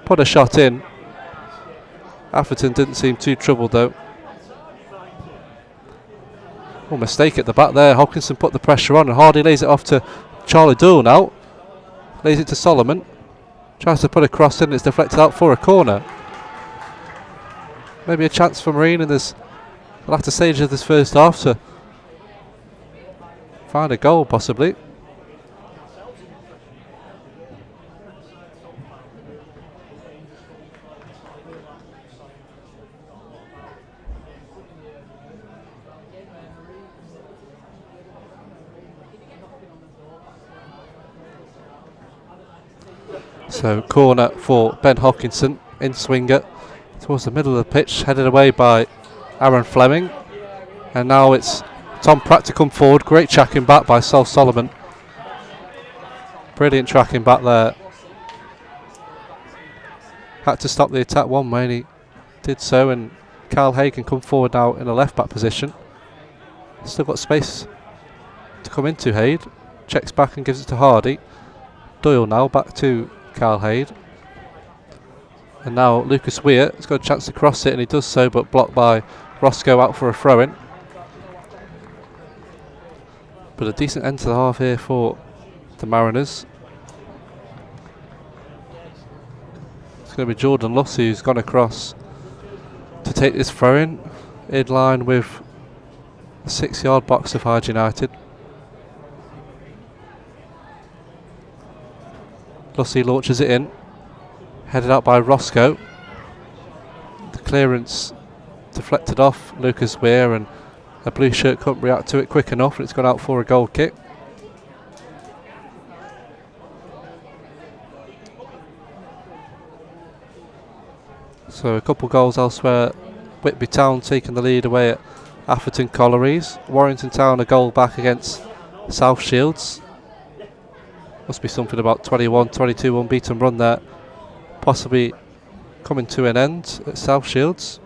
put a shot in. Atherton didn't seem too troubled though. Oh, mistake at the back there. Hopkinson put the pressure on and Hardy lays it off to Charlie Doyle now. Lays it to Solomon. Tries to put a cross in, it's deflected out for a corner. Maybe a chance for Marine in this latter stage of this first half to find a goal possibly. So corner for Ben Hopkinson, in swinger towards the middle of the pitch, headed away by Aaron Fleming. And now it's Tom Pratt to come forward. Great tracking back by Sol Solomon. Brilliant tracking back there. Had to stop the attack one way and he did so, and Carl Hay can come forward now in a left back position. Still got space to come into Hyde. Checks back and gives it to Hardy. Doyle now back to Carl Hyde. And now Lucas Weir has got a chance to cross it and he does so, but blocked by Roscoe out for a throw-in. But a decent end to the half here for the Mariners. It's going to be Jordan Lussey who's gone across to take this throw-in line with the 6-yard box of Hyde United. Lussey launches it in, headed out by Roscoe. The clearance deflected off Lucas Weir and a blue shirt couldn't react to it quick enough and it's gone out for a goal kick. So a couple goals elsewhere. Whitby Town taking the lead away at Atherton Collieries. Warrington Town a goal back against South Shields. Must be something about 21-22 unbeaten run there, possibly coming to an end at South Shields.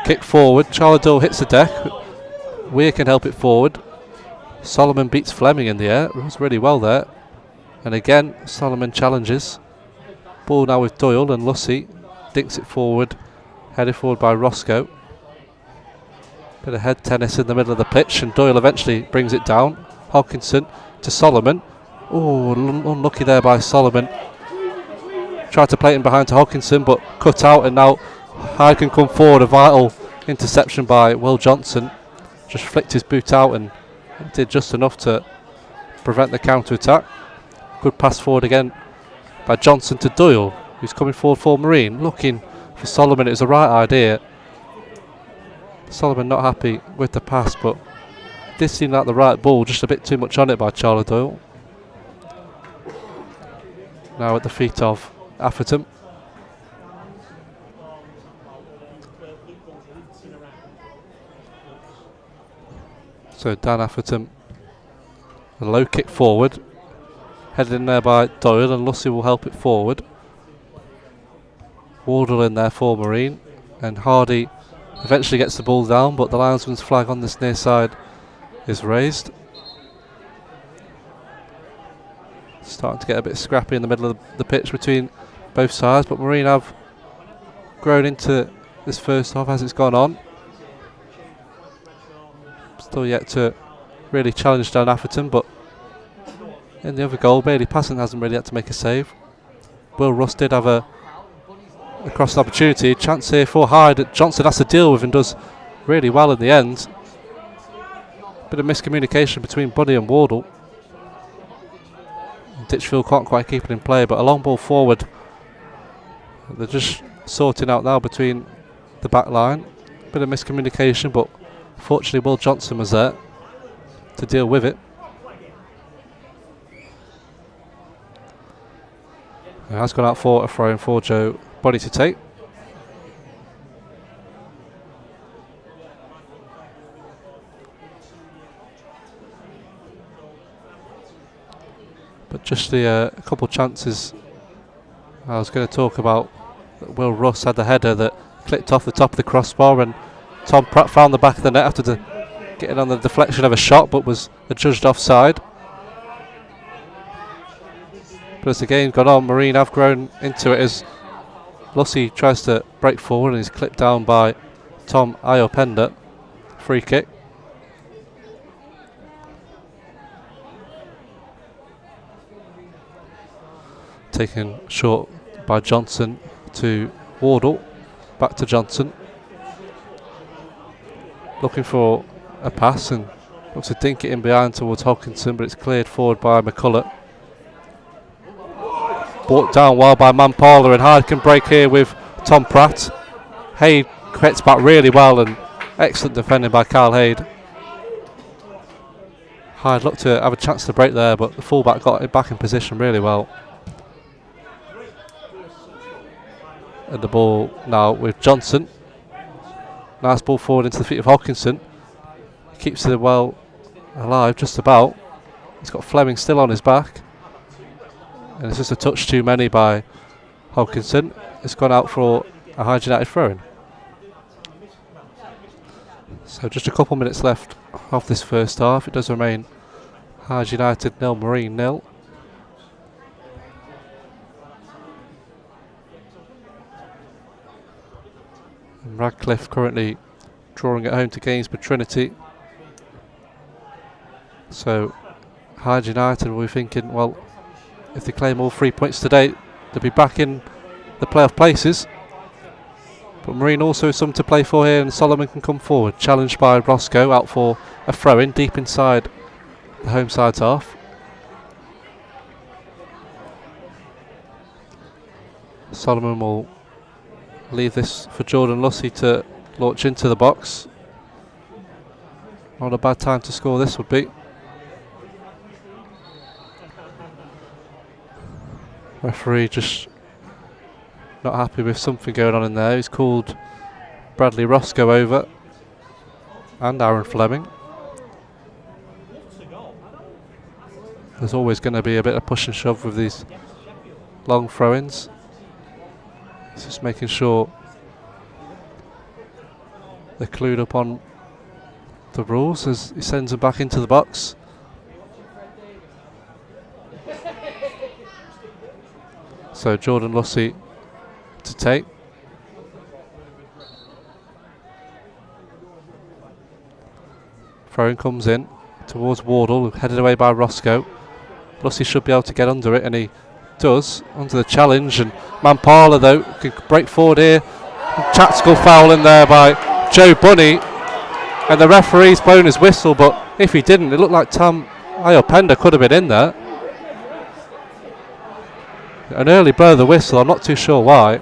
Kick forward, Charlie Doyle hits the deck. Weir can help it forward. Solomon beats Fleming in the air, it was really well there. And again, Solomon challenges. Ball now with Doyle, and Lussey dinks it forward, headed forward by Roscoe. Bit of head tennis in the middle of the pitch, and Doyle eventually brings it down. Hodkinson to Solomon. Oh, unlucky there by Solomon. Tried to play it in behind to Hodkinson, but cut out, and now Hyde can come forward. A vital interception by Will Johnson. Just flicked his boot out and did just enough to prevent the counter-attack. Good pass forward again by Johnson to Doyle, who's coming forward for Marine, looking for Solomon. It was the right idea. Solomon not happy with the pass, but did seem like the right ball, just a bit too much on it by Charlie Doyle. Now at the feet of Atherton. So Dan Atherton, a low kick forward, headed in there by Doyle, and Lussey will help it forward. Wardle in there for Marine, and Hardy eventually gets the ball down, but the linesman's flag on this near side is raised. Starting to get a bit scrappy in the middle of the pitch between both sides, but Marine have grown into this first half as it's gone on. Still yet to really challenge down Atherton, but in the other goal, Bailey Passant hasn't really had to make a save. Will Russ did have a crossing opportunity. Chance here for Hyde that Johnson has to deal with and does really well in the end. Bit of miscommunication between Buddy and Wardle. Ditchfield can't quite keep it in play, but a long ball forward. They're just sorting out now between the back line. Bit of miscommunication, but fortunately Will Johnson was there to deal with it. It has gone out for a throw in for Joe Body to take. But just a couple of chances I was going to talk about. Will Russ had the header that clipped off the top of the crossbar, and Tom Pratt found the back of the net after getting on the deflection of a shot, but was adjudged offside. But as the game gone on, Marine have grown into it as Lussey tries to break forward and is clipped down by Tom Ayopenda. Free kick. Taken short by Johnson to Wardle. Back to Johnson. Looking for a pass and looks to dink it in behind towards Hodkinson, but it's cleared forward by McCullough. Brought down well by Mampala, and Hyde can break here with Tom Pratt. Hyde gets back really well, and excellent defending by Kyle Hyde. Hyde looked to have a chance to break there, but the fullback got it back in position really well. And the ball now with Johnson. Nice ball forward into the feet of Hodkinson. Keeps it well alive, just about. He's got Fleming still on his back. And it's just a touch too many by Hodkinson. It's gone out for a Hyde United throw-in. So just a couple minutes left of this first half. It does remain Hyde United 0, Marine 0. And Radcliffe currently drawing at home to Gainsborough Trinity. So Hyde United will be thinking, well, if they claim all 3 points today, they'll be back in the playoff places. But Marine also has something to play for here, and Solomon can come forward. Challenged by Roscoe, out for a throw-in deep inside the home side's half. Solomon will leave this for Jordan Lussey to launch into the box. Not a bad time to score this would be. Referee just not happy with something going on in there. He's called Bradley Roscoe over and Aaron Fleming. There's always going to be a bit of push and shove with these long throw-ins. It's just making sure they're clued up on the rules as he sends them back into the box. So Jordan Lussey to take. Throwing comes in towards Wardle, headed away by Roscoe. Lussey should be able to get under it, and he does, under the challenge. And Mampala, though, can break forward here. Tactical foul in there by Joe Bunny. And the referee's blown his whistle, but if he didn't, it looked like Tam Ayopenda could have been in there. An early blow of the whistle, I'm not too sure why.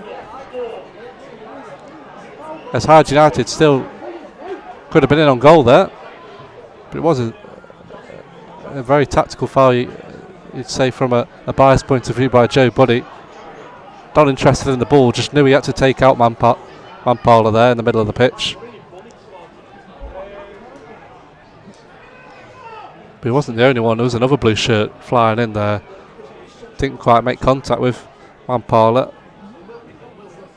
As Hyde United still could have been in on goal there. But it was a very tactical foul, you'd say, from a biased point of view by Joe Bunny. Not interested in the ball, just knew he had to take out Mampala there in the middle of the pitch. But he wasn't the only one, there was another blue shirt flying in there. Didn't quite make contact with Mampala.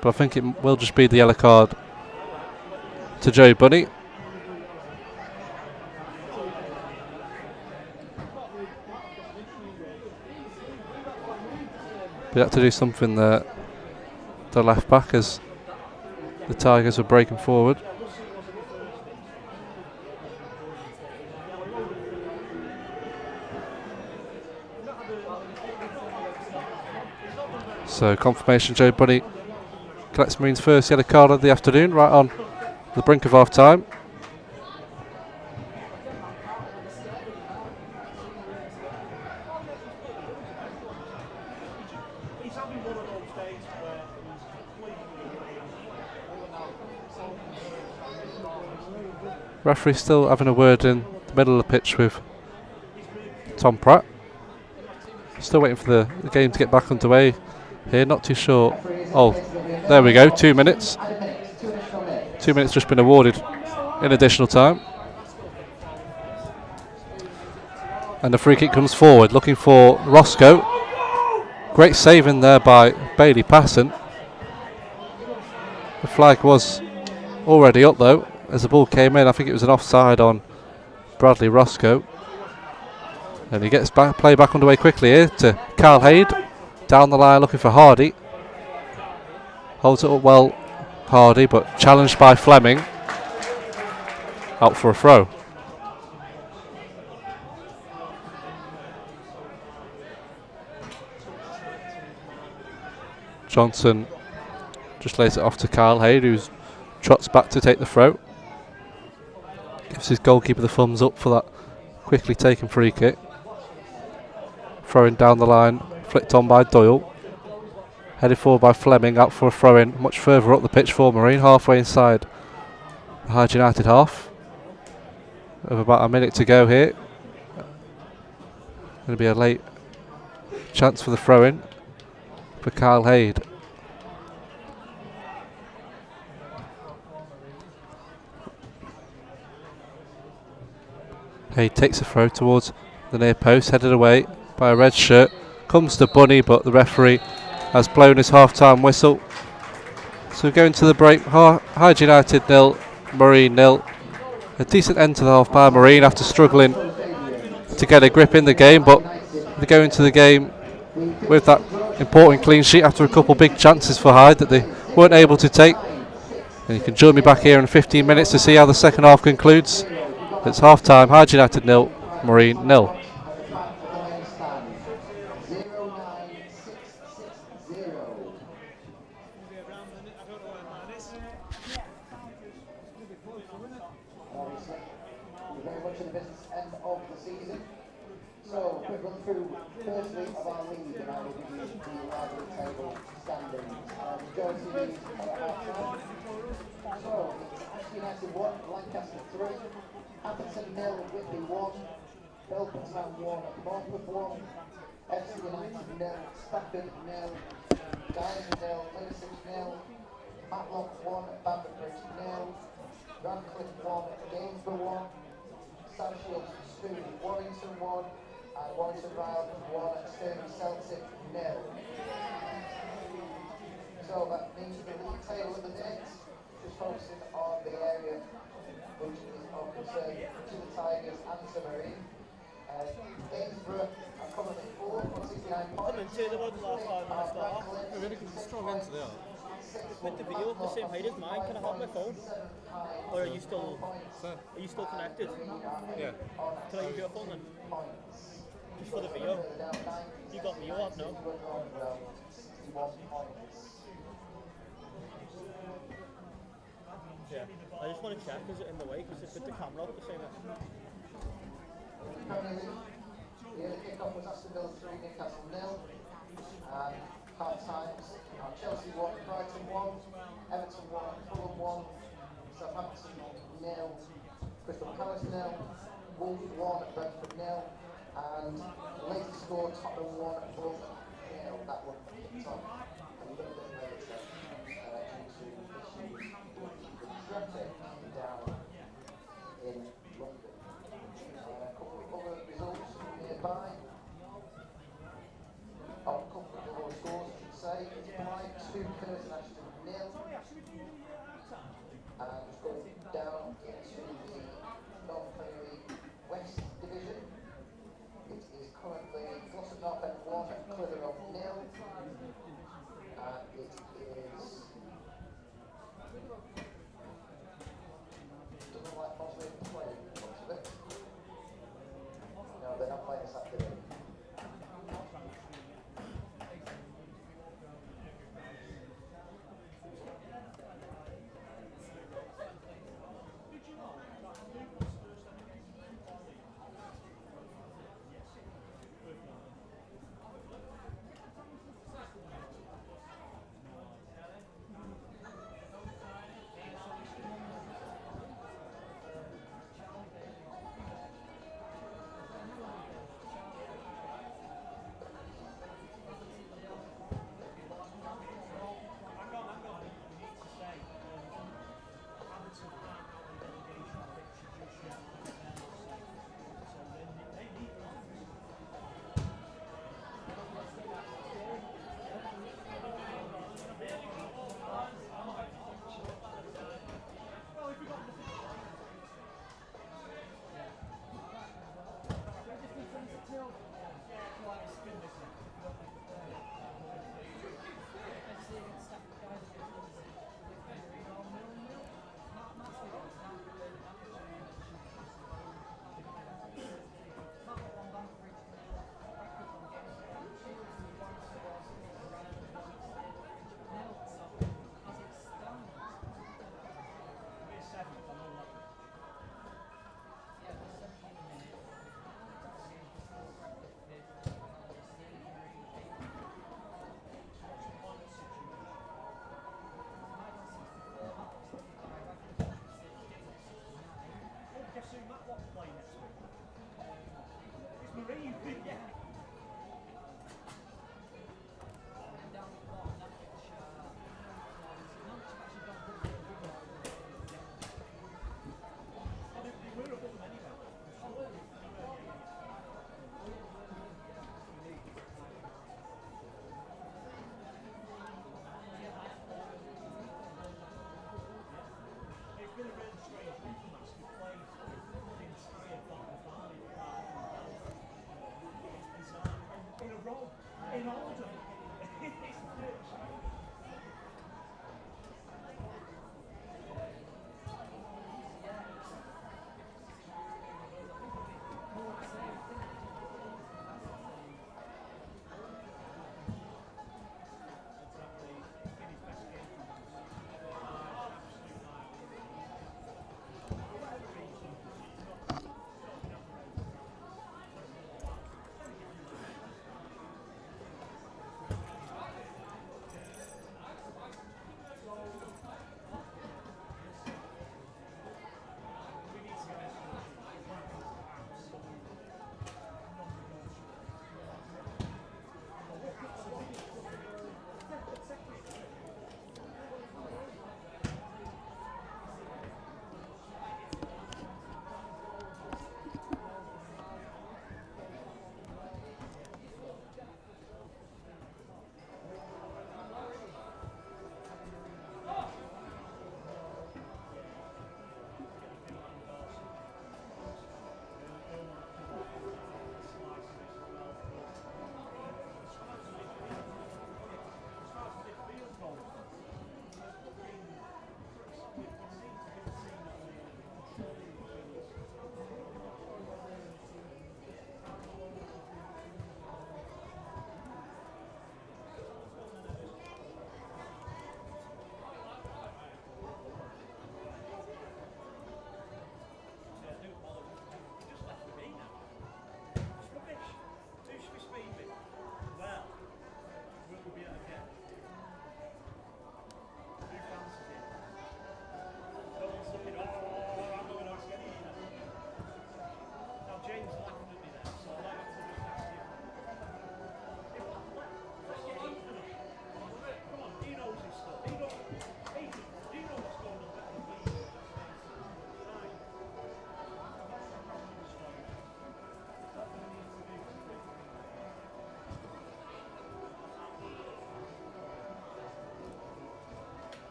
But I think it will just be the yellow card to Joe Bunny. He had to do something there, the left back, as the Tigers were breaking forward. So confirmation, Joe Bunny collects Marine's first yellow card of the afternoon, right on the brink of half time. Referee still having a word in the middle of the pitch with Tom Pratt. Still waiting for the game to get back underway here, not too sure. Oh, there we go, 2 minutes. 2 minutes just been awarded in additional time. And the free kick comes forward, looking for Roscoe. Great save in there by Bailey Passon. The flag was already up though as the ball came in. I think it was an offside on Bradley Roscoe. And he gets play back underway quickly here to Carl Hyde. Down the line looking for Hardy. Holds it up well, Hardy, but challenged by Fleming. Out for a throw. Johnson just lays it off to Carl Hyde, who trots back to take the throw. Gives his goalkeeper the thumbs up for that quickly taken free kick. Throwing down the line, flicked on by Doyle. Headed forward by Fleming, out for a throw in, much further up the pitch for Marine, halfway inside the Hyde United half. With about a minute to go here. Going to be a late chance for the throw in for Carl Hyde. Hyde takes a throw towards the near post, headed away by a red shirt. Comes to Bunny, but the referee has blown his half-time whistle. So going to the break, Hyde United 0, Marine 0. A decent end to the half by Marine after struggling to get a grip in the game, but they go into the game with that important clean sheet after a couple big chances for Hyde that they weren't able to take. And you can join me back here in 15 minutes to see how the second half concludes. It's half-time, Hyde United 0, Marine 0. Belpertown 1, Bournemouth 1, FC United 0, Stafford 0, Diamond 0, Middlesex 0, Matlock 1, Banbury 0, Radcliffe 1, Gainsborough 1, South Shields 2, Warrington 1, And Warrington Round 1, Celtic 0. So that means the league table at the minute, just focusing on the area which is of concern to the Tigers and to Marine. Gainsborough are coming in 4th on 69 points. Coming to the last 5 minutes to half. Yeah, really good, strong end to there. With the video the same height as mine, can I have my phone? Or are you still connected? Yeah. Can I use your phone then? Just for the video. You got me up now. Yeah. I just want to check, is it in the way? Because it's with the camera up the same way. The early kick-off was Aston Villa 3, Newcastle 0. Half times, Chelsea 1, Brighton 1, Everton 1, Fulham 1, Southampton 0, Crystal Palace 0, Wolves 1, Brentford 0, and latest score Tottenham 1, Fulham 0. That one kicked off a little bit later due to issues with traffic down in London. A couple of other results nearby. A couple of other scores, I should say. It's Blythe 2, Curtin Ashton 0. And just going down into the non-Premier League West Division. It is currently Gloucester North End 1, Clitheroe 0. And it is... doesn't like Mosley playing much of it. No, they're not playing this afternoon.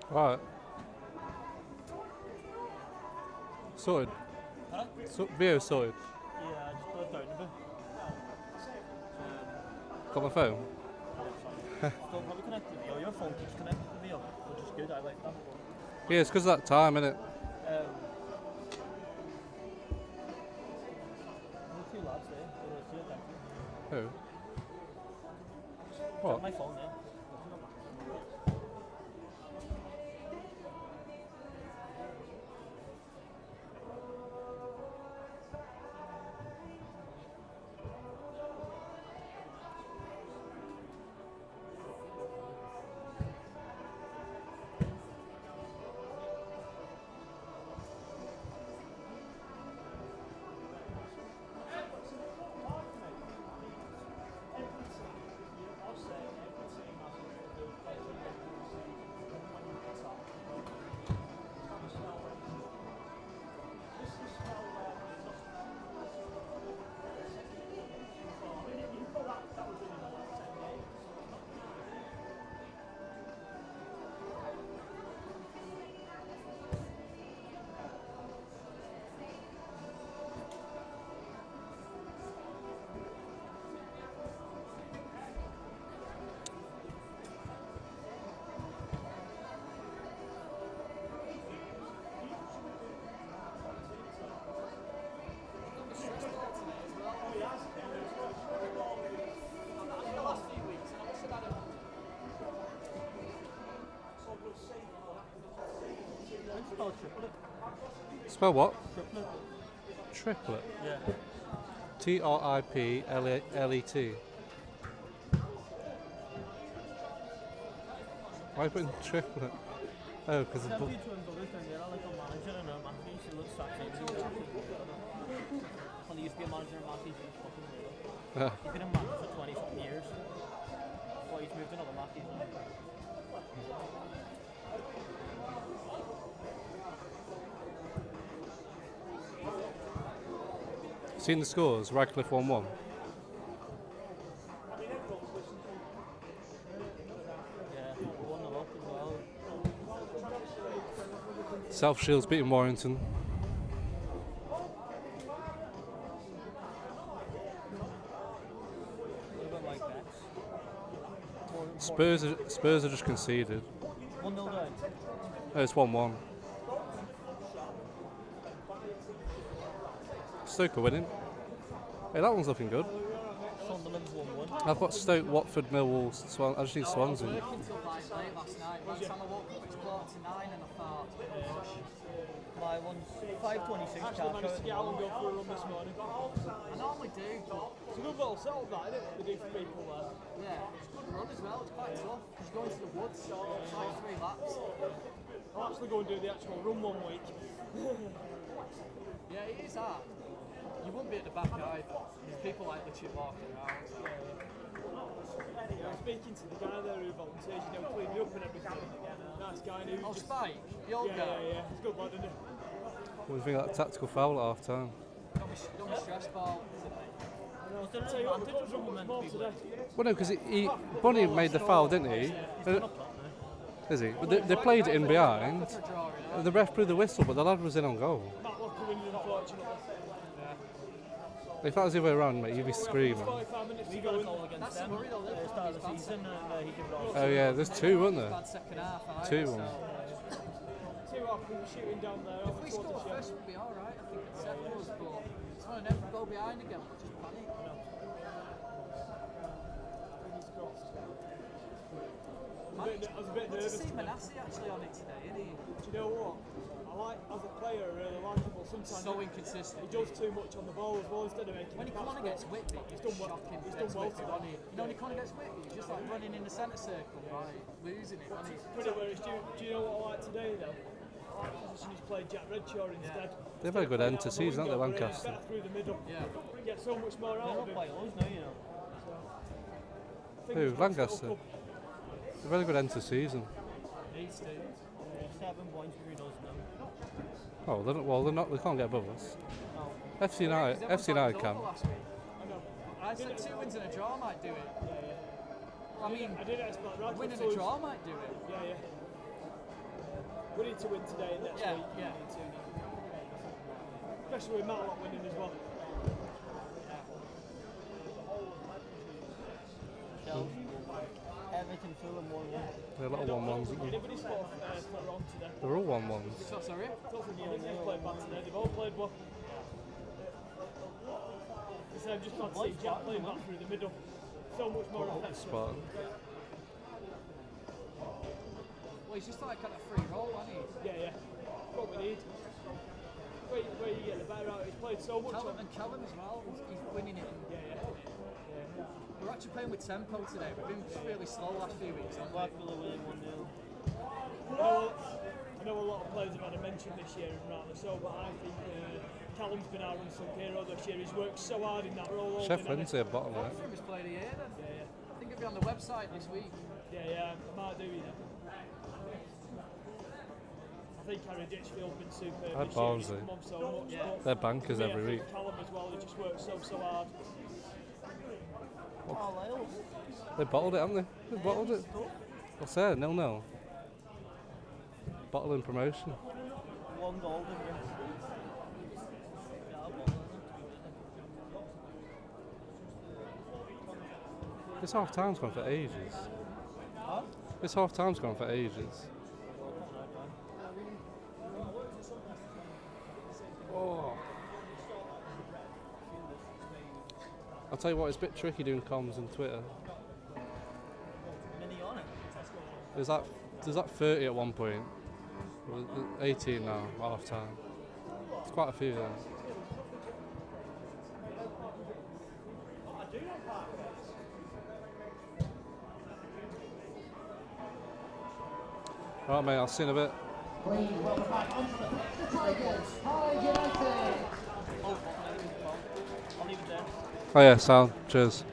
Right. Sorted. Huh? Video sorted. Yeah, I just put it down a bit. Got my phone. Still probably connected to your phone keeps connected to the which is good, I like that. Yeah, it's because of that time, innit? Two lads there. Who? What? My phone there. Spell what? Triplet. Triplet. Yeah. Triplet. Why are you putting triplet? Oh, because of Like a manager and a manager used to look sexy. When he used to be a manager and Matthews was fucking weird. He's been a manager for 20 something years. Well, he's moved another Matthews. Seen the scores? Radcliffe 1-1. Yeah, 1-0 up as well. South Shields beating Warrington. Spurs are just conceded. 1-0 down. Oh, it's 1-1. Stoke are winning. Hey, that one's looking good. Sunderland's 1-1. I've got Stoke, Watford, Millwall, I just need Swansea. Working till late last night. By the time I woke up, it was 8:45 and I thought, My one's 5:26. Actually managed to get out and go for a run this morning. I normally do, but It's a good little setup that, isn't it? They do for people there. yeah, it's a good run as well. It's quite tough because you're going to the woods, so it's like 3 laps. I'll actually go and do the actual run one week. Yeah, it is hard. You won't be at the back either. There's people like literally walking around. I'm speaking to the guy there who volunteers, you know, cleaning up and everything. Nice guy who Oh, just... Spike, the old Yeah, guy. yeah, yeah. He's a good lad, isn't he? What do you think of that tactical foul at half time? Got me stressed ball today. Was there an Tell you what, the advantage club's or run something much meant more to be today. Well, no, because Bunny made the foul, didn't he? He's gone up that now. Is he? But they played it in behind. For drawing out. The ref blew the whistle, but the lad was in on goal. Matt Locker winning, unfortunately. If that was the other way around, mate, you'd be screaming. 45 minutes We to got go a in. goal against That's the them worry though, at the start of the season, and he did wrong. Oh yeah, there's two, weren't there? Bad second half, either, 2-1. so See what happens shooting down there. if we score first, we'll be alright. I think it's settled us, but it's one of them go behind again, but just panic. Fingers crossed. I was a bit Good to nervous see today. Manasseh actually on it today, isn't he? Do you know what? I like, as a player, I really like him, but sometimes So inconsistent. he does too much on the ball as well instead of making When he the come on pass. against Whitby, He's it's done well. shocking. He's against done well Whitby, today. wasn't he? You know, when he come on against Whitby, he's just like running in the centre circle, like losing it, wasn't he? Put it where it's due. Do you know what I like today though? I like the position he's played Jack Redshaw instead. They've had a good end to season, haven't they, Lancaster? Better through the middle. Yeah. Get so much more They're out up of by him. us now, you know. Who? Lancaster? They've had a good end to season. Needs to. 7 points between us now. Oh, they're not. They can't get above us. No. FC United can. I know. I said 2 wins and a draw might do it. I mean, I did expect a Radcliffe win and to a lose. draw might do it. Yeah, yeah. We need to win today and next week. Yeah. We need to. Especially with Matlock winning as well. Everything full and 1-1. They're a lot of 1-1s, aren't they? Anybody's fought on today. They're all 1-1s. So sorry. I don't think anybody's played bad today. They've all played well. I'm just glad to see Jack playing back through the middle. So much more effective. Spot. Well, he's just like on a free roll, isn't he? Yeah. What we need. Where you get the better out. He's played so much. Callum as well. He's winning it. Yeah. We're actually playing with tempo today. We've been really slow last few weeks. Blackpool are winning 1-0. I know a lot of players have had a mention this year and rightly so, but I think Callum's been our unsung hero this year. He's worked so hard in that role. Chef Wednesday at bottom Both right. of them has played a year then. Yeah. I think it'll be on the website this week. Yeah, I might do, you know. I think Harry Ditchfield's been superb Hyde this year. He's Barnsley. come on so much. but They're bankers for me, every I week. think Callum as well, he just works so hard. They bottled it, haven't they? They bottled it. What's there? 0-0. Bottling promotion. 1 goal difference. This half time's gone for ages. Huh? This half time's gone for ages. Oh. I'll tell you what, it's a bit tricky doing comms and Twitter. Mini on it. There's that 30 at one point. 18 now, half time. It's quite a few there. Right, mate, I'll see you in a bit. Please welcome back onto the pitch the Tigers, Hyde United. I'll leave it there. Oh yeah, sound. Cheers.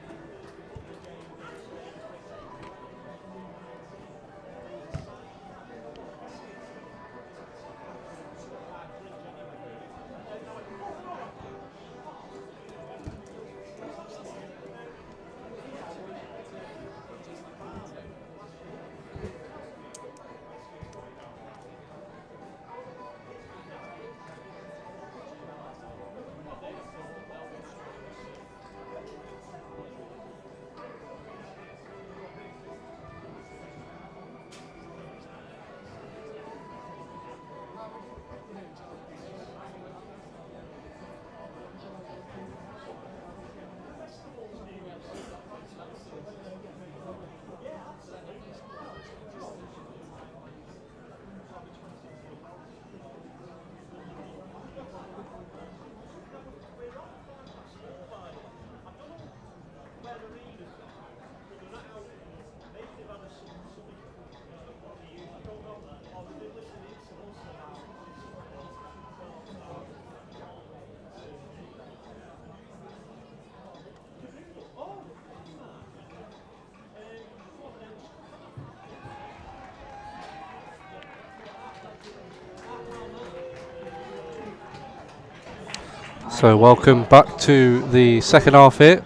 So welcome back to the second half here.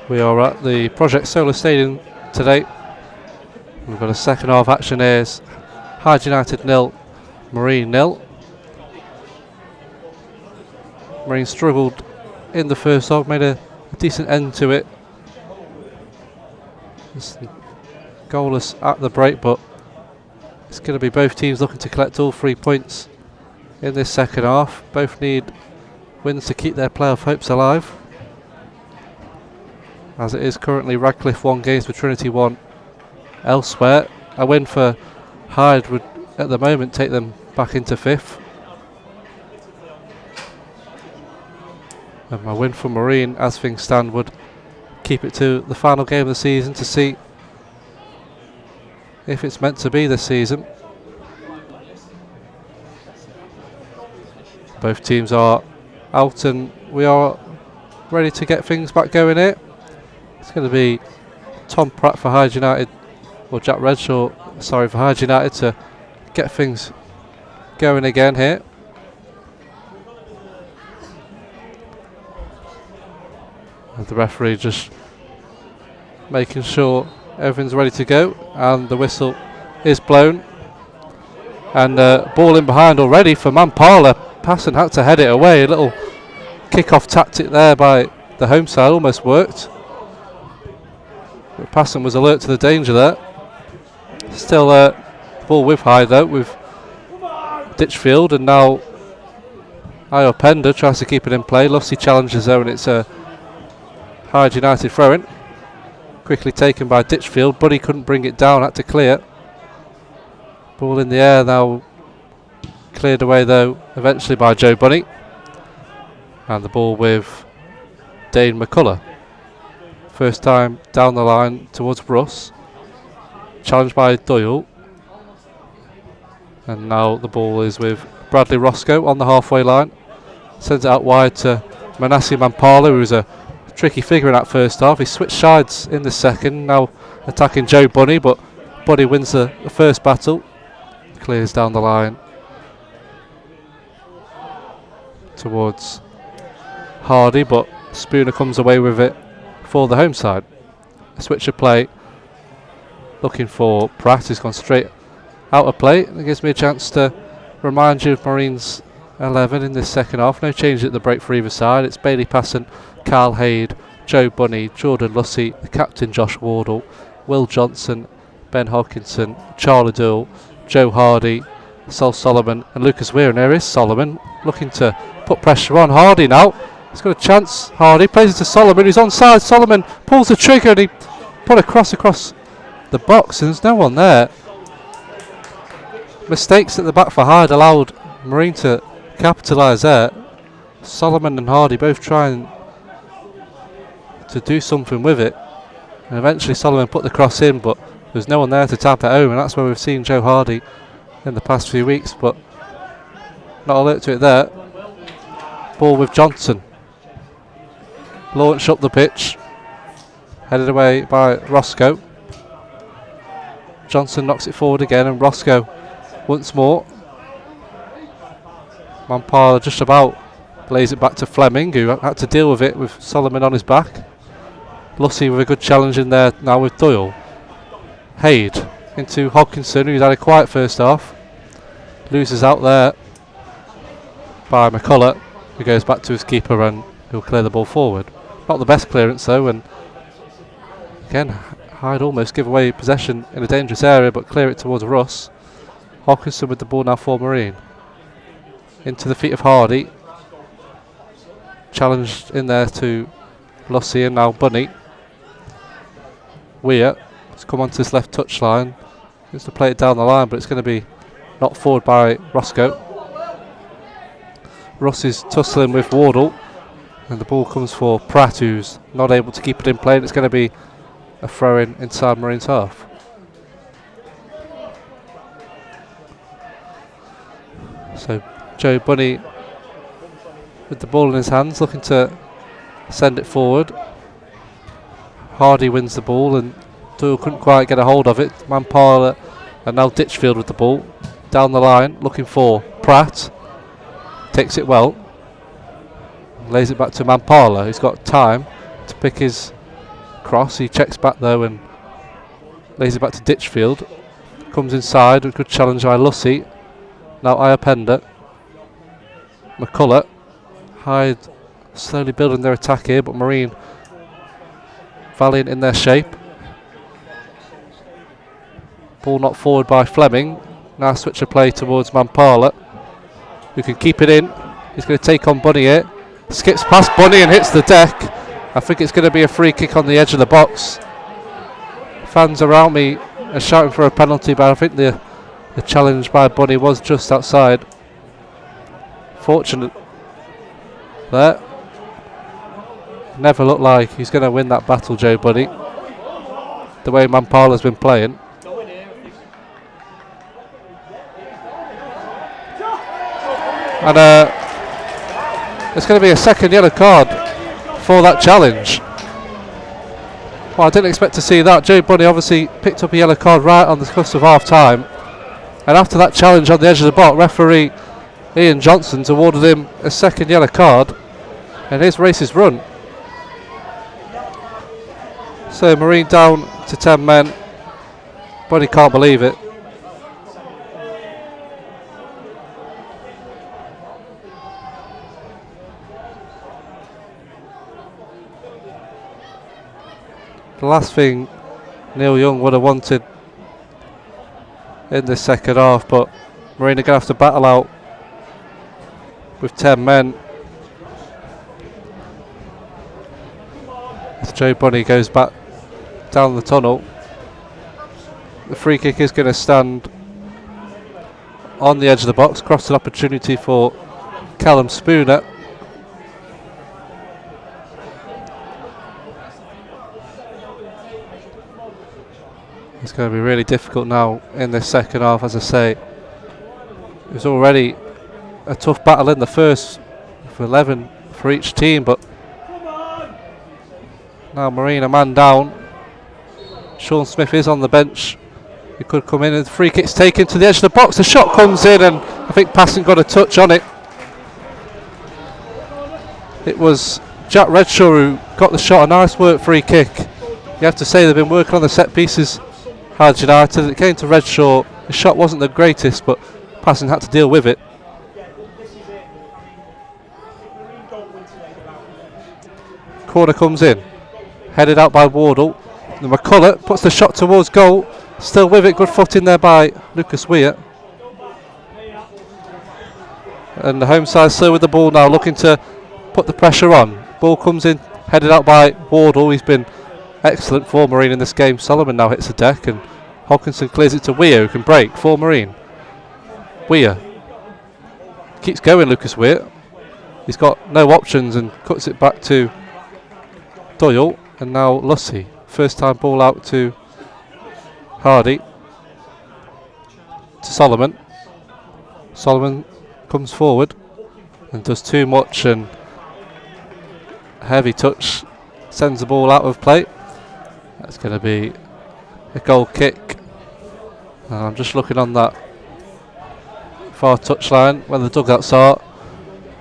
We are at the Project Solar Stadium today. We've got a second half action here. It's Hyde United 0, Marine 0. Marine struggled in the first half, made a decent end to it. It's goalless at the break, but it's going to be both teams looking to collect all 3 points in this second half. Both need wins to keep their playoff hopes alive. As it is currently Radcliffe 1 games for Trinity 1 elsewhere. A win for Hyde would at the moment take them back into 5th. And a win for Marine, as things stand, would keep it to the final game of the season to see if it's meant to be this season. Both teams are out and we are ready to get things back going here. It's going to be Tom Pratt for Hyde United, or Jack Redshaw, sorry, for Hyde United to get things going again here. And the referee just making sure everything's ready to go, and the whistle is blown. And ball in behind already for Mampala. Passon had to head it away. A little kick-off tactic there by the home side, almost worked. But Passon was alert to the danger there. Still ball with Hyde though, with Ditchfield, and now Ayo Pender tries to keep it in play. Lussey challenges her, and it's a Hyde United throw-in. Quickly taken by Ditchfield. Buddy couldn't bring it down, had to clear. Ball in the air now, cleared away though eventually by Joe Bunny. And the ball with Dane McCullough. First time down the line towards Russ. Challenged by Doyle. And now the ball is with Bradley Roscoe on the halfway line. Sends it out wide to Manassi Mampala, who was a tricky figure in that first half. He switched sides in the second, now attacking Joe Bunny, but Bunny wins the first battle. Clears down the line towards Hardy, but Spooner comes away with it for the home side. A switch of play, looking for Pratt, who's gone straight out of play. It gives me a chance to remind you of Marines 11 in this second half. No change at the break for either side. It's Bailey Passon, Carl Hyde, Joe Bunny, Jordan Lussey, the captain Josh Wardle, Will Johnson, Ben Hodkinson, Charlie Doyle, Joe Hardy, Sol Solomon and Lucas Weir. And there is Solomon looking to put pressure on Hardy now. He's got a chance. Hardy plays it to Solomon, who's onside. Solomon pulls the trigger and he put a cross across the box, and there's no one there. Mistakes at the back for Hyde allowed Marine to capitalise there. Solomon and Hardy both trying to do something with it, and eventually Solomon put the cross in, but there's no one there to tap it home, and that's where we've seen Joe Hardy in the past few weeks, but not alert to it there. Ball with Johnson. Launch up the pitch. Headed away by Roscoe. Johnson knocks it forward again, and Roscoe once more. Mampala just about lays it back to Fleming, who had to deal with it with Solomon on his back. Lussey with a good challenge in there now with Doyle. Hyde into Hodkinson, who's had a quiet first half. Loses out there by McCullough, who goes back to his keeper and he'll clear the ball forward. Not the best clearance though, and again Hyde almost give away possession in a dangerous area, but clear it towards Russ. Hodkinson with the ball now for Marine. Into the feet of Hardy. Challenged in there to Lussey, and now Bunny. Weir has come onto this left touchline. Needs to play it down the line, but it's going to be knocked forward by Roscoe. Russ is tussling with Wardle, and the ball comes for Pratt, who's not able to keep it in play, and it's going to be a throw-in inside Marine's half. So Joe Bunny with the ball in his hands, looking to send it forward. Hardy wins the ball, and Doyle couldn't quite get a hold of it. Mampala and now Ditchfield with the ball down the line, looking for Pratt. Takes it well, lays it back to Mampala, who's got time to pick his cross. He checks back though and lays it back to Ditchfield. Comes inside, a good challenge by Lussey. Now Iapenda, McCullough. Hyde slowly building their attack here, but Marine valiant in their shape. Ball knocked forward by Fleming. Now switch of play towards Mampala, who can keep it in. He's going to take on Bunny here. Skips past Bunny and hits the deck. I think it's going to be a free kick on the edge of the box. Fans around me are shouting for a penalty, but I think the challenge by Bunny was just outside. Fortunate there. Never looked like he's going to win that battle, Joe Bunny, the way Mampala's been playing. And it's going to be a second yellow card for that challenge. Well, I didn't expect to see that. Joe Bunny obviously picked up a yellow card right on the cusp of half time. And after that challenge on the edge of the box, referee Ian Johnson's awarded him a second yellow card. And his race is run. So Marine down to 10 men. Bunny can't believe it. the last thing Neil Young would have wanted in this second half, but Marine are going to have to battle out with 10 men. As Joe Bunny goes back down the tunnel, the free kick is going to stand on the edge of the box. Crossing opportunity for Callum Spooner. It's going to be really difficult now in this second half. As I say, it was already a tough battle in the first for 11 for each team, but now Marine a man down. Sean Smith is on the bench. He could come in, and the free kick's taken to the edge of the box. The shot comes in, and I think Passing got a touch on it. It was Jack Redshaw who got the shot. A nice work free kick. You have to say they've been working on the set pieces, Hyde United. It came to Redshaw. The shot wasn't the greatest, but Passing had to deal with it. Corner comes in, headed out by Wardle. And McCullough puts the shot towards goal. Still with it, good foot in there by Lucas Weir. And the home side still with the ball now, looking to put the pressure on. Ball comes in, headed out by Wardle. He's been excellent for Marine in this game. Solomon now hits the deck, and Hawkinson clears it to Weir, who can break for Marine. Weir keeps going, Lucas Weir. He's got no options and cuts it back to Doyle, and now Lussey. First time ball out to Hardy, to Solomon. Solomon comes forward and does too much, and a heavy touch sends the ball out of play. That's going to be a goal kick. I'm just looking on that far touchline where the dugouts are.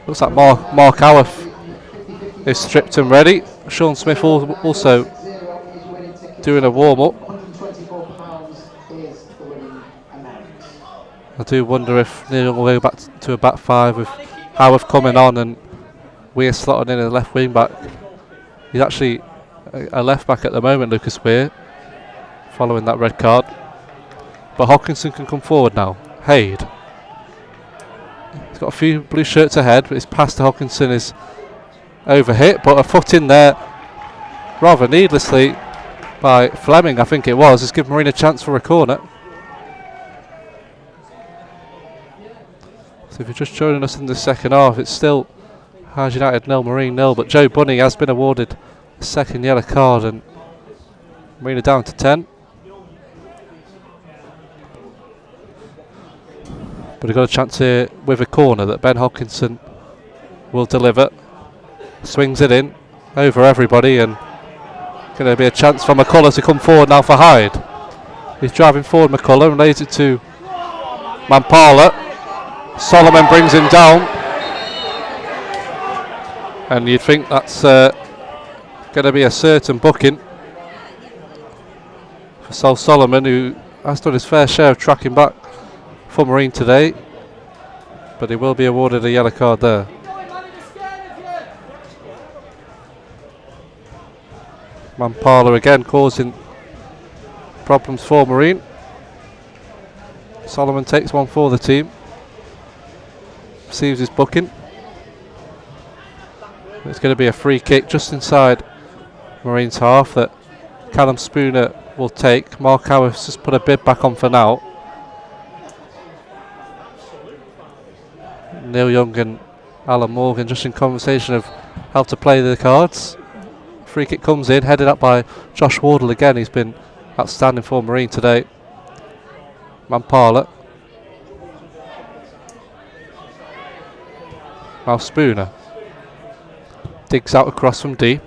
Looks like Mark Howarth is stripped and ready. Sean Smith also doing a warm-up. I do wonder if Neil will go back to a back five with Howarth coming on and Weir slotted in a left wing back. He's actually a left back at the moment, Lucas Weir, following that red card. But Hawkinson can come forward now. Hyde. He's got a few blue shirts ahead, but his pass to Hawkinson is overhit, but a foot in there rather needlessly by Fleming, I think it was. It's given Marine a chance for a corner. So if you're just joining us in the second half, it's still Hyde United 0, Marine 0, but Joe Bunny has been awarded a second yellow card, and Marine are down to 10. But we've got a chance here with a corner that Ben Hopkinson will deliver. Swings it in over everybody, and going to be a chance for McCullough to come forward now for Hyde. He's driving forward, McCullough, and lays it to Mampala. Solomon brings him down, and you'd think that's going to be a certain booking for Sol Solomon, who has done his fair share of tracking back for Marine today, but he will be awarded a yellow card there. Mampala again causing problems for Marine. Solomon takes one for the team, receives his booking. It's going to be a free kick just inside Marine's half that Callum Spooner will take. Mark Howarth's just put a bid back on for now. Neil Young and Alan Morgan just in conversation of how to play the cards. Free kick comes in, headed up by Josh Wardle again. He's been outstanding for Marine today. Mampala. Now Spooner digs out across from deep,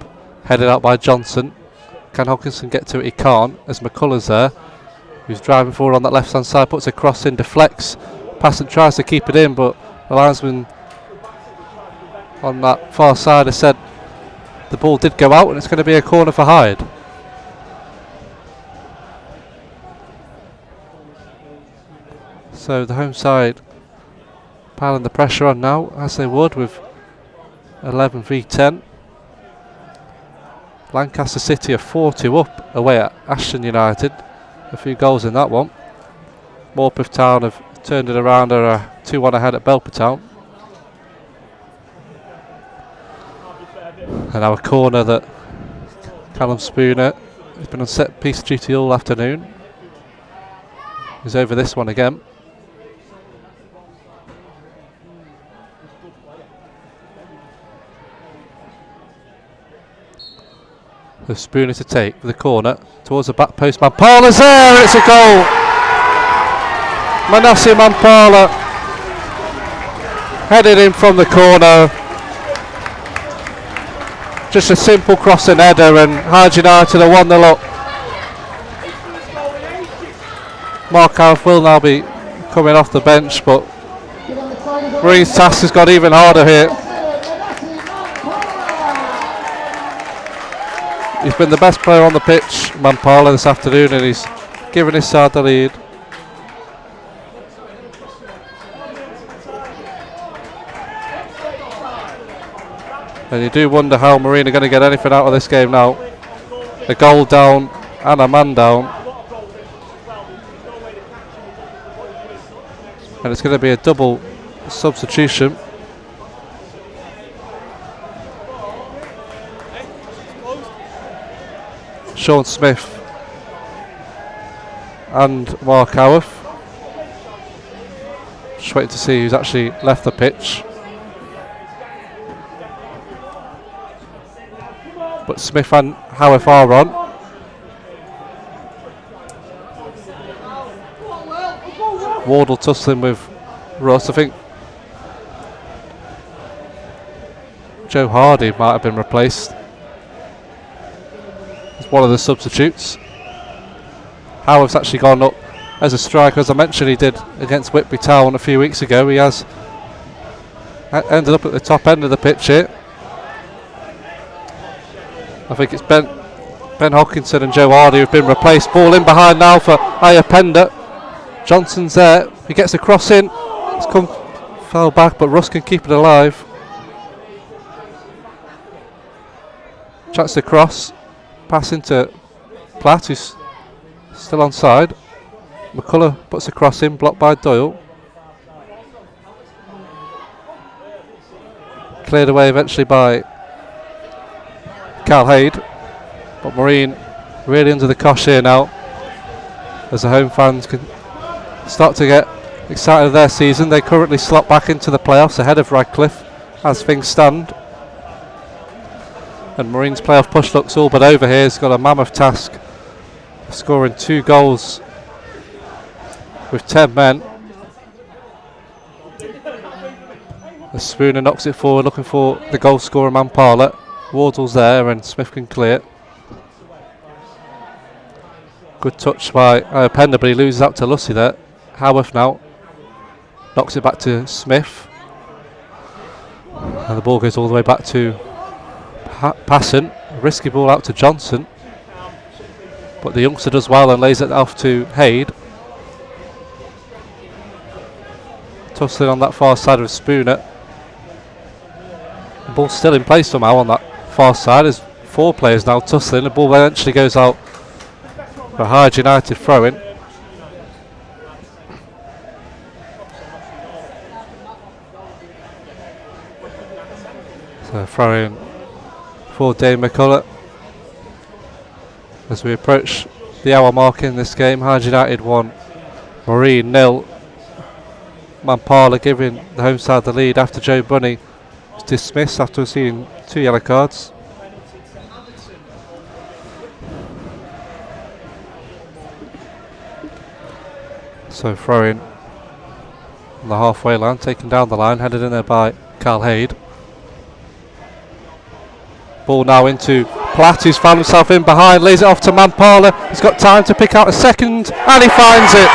headed out by Johnson. Can Hawkinson get to it? He can't, as McCullough's there, who's driving forward on that left hand side, puts a cross in, deflects, Passant tries to keep it in, but the linesman on that far side has said the ball did go out, and it's going to be a corner for Hyde. So the home side piling the pressure on now, as they would with 11 v 10. Lancaster City are 4-2 up away at Ashton United. A few goals in that one. Morpeth Town have turned it around, are 2-1 ahead at Belper Town. And our corner that Callum Spooner has been on set piece duty all afternoon. He's over this one again. The Spooner to take for the corner towards the back post. Mampala's there, it's a goal. Manasseh Mampala headed in from the corner. Just a simple crossing header, and Hyde United are 1-0 up. Mark Alf will now be coming off the bench, but Marine's task has got even harder here. He's been the best player on the pitch, Mampala, this afternoon, and he's given his side the lead. And you do wonder how Marine are going to get anything out of this game now. A goal down and a man down. And it's going to be a double substitution. Sean Smith and Mark Howarth. Just waiting to see who's actually left the pitch. But Smith and Howarth are on. Wardle tussling with Russ. I think Joe Hardy might have been replaced as one of the substitutes. Howarth's actually gone up as a striker, as I mentioned he did against Whitby Town a few weeks ago. He has ended up at the top end of the pitch here. I think it's Ben Hockinson and Joe Hardy who've been replaced. Ball in behind now for Ayapenda. Johnson's there. He gets a cross in. It's fell back, but Russ can keep it alive. Chance to cross. Pass into Platt, who's still onside. McCullough puts a cross in, blocked by Doyle. Cleared away eventually by Hyde, but Marine really under the cosh here now, as the home fans can start to get excited of their season. They currently slot back into the playoffs ahead of Radcliffe as things stand, and Marine's playoff push looks all but over here. He's got a mammoth task, scoring 2 goals with 10 men. The Spooner knocks it forward, looking for the goal scorer Mampala. Wardle's there and Smith can clear. Good touch by Pender, but he loses out to Lucy there. Howarth now knocks it back to Smith, and the ball goes all the way back to Passon. Risky ball out to Johnson, but the youngster does well and lays it off to Hyde. Tussling on that far side of Spooner. The ball's still in place somehow on that far side. There's 4 players now tussling. The ball eventually goes out for Hyde United throw-in. So throw-in for Dave McCullough. As we approach the hour mark in this game, Hyde United 1, Marine 0. Mampala giving the home side the lead after Joe Bunny was dismissed after receiving 2 yellow cards. So throwing on the halfway line, taken down the line, headed in there by Hyde. Ball now into Platt, who's found himself in behind, lays it off to Mampala. He's got time to pick out a second, and he finds it.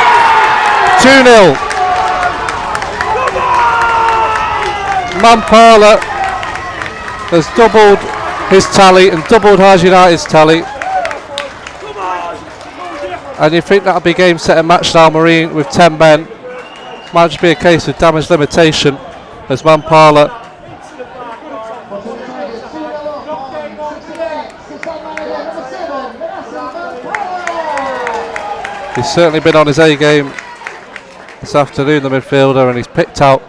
2-0. Mampala has doubled his tally and doubled Hyde United's tally. And you think that'll be game, set and match now, Marine with 10 men. Might just be a case of damage limitation as Mampala He's certainly been on his A game this afternoon, the midfielder, and he's picked out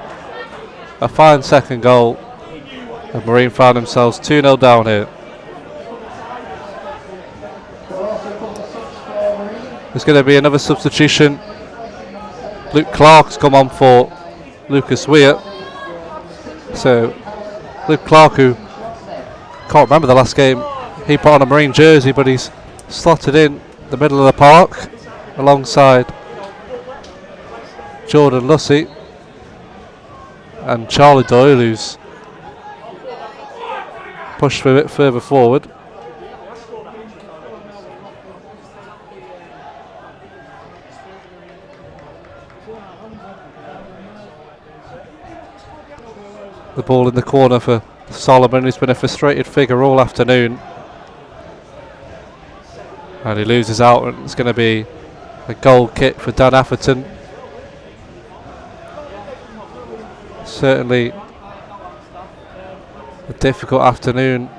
a fine second goal. And Marine found themselves 2-0 down here. There's going to be another substitution. Luke Clark's come on for Lucas Weir. So Luke Clark, who can't remember the last game he put on a Marine jersey, but he's slotted in the middle of the park alongside Jordan Lussey and Charlie Doyle, who's pushed a bit further forward. The ball in the corner for Solomon, who's been a frustrated figure all afternoon. And he loses out, and it's going to be a goal kick for Dan Atherton. Certainly a difficult afternoon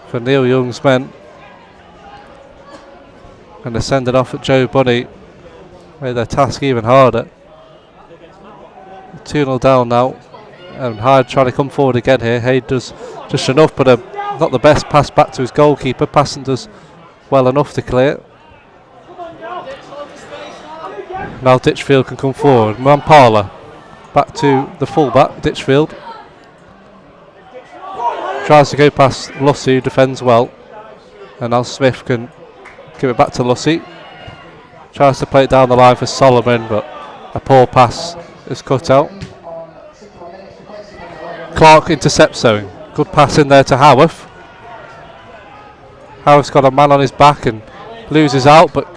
for Neil Young's men. And they're sending off at Joe Bunny, made their task even harder. 2-0 down now. And Hyde trying to come forward again here. Hyde does just enough, but not the best pass back to his goalkeeper. Passing does well enough to clear. Now Ditchfield can come forward. Mampala back to the fullback, Ditchfield. Tries to go past Lussey, who defends well. And now Smith can give it back to Lussey. Tries to play it down the line for Solomon, but a poor pass is cut out. Clark intercepts zone. Good pass in there to Howarth. Howarth's got a man on his back and loses out, but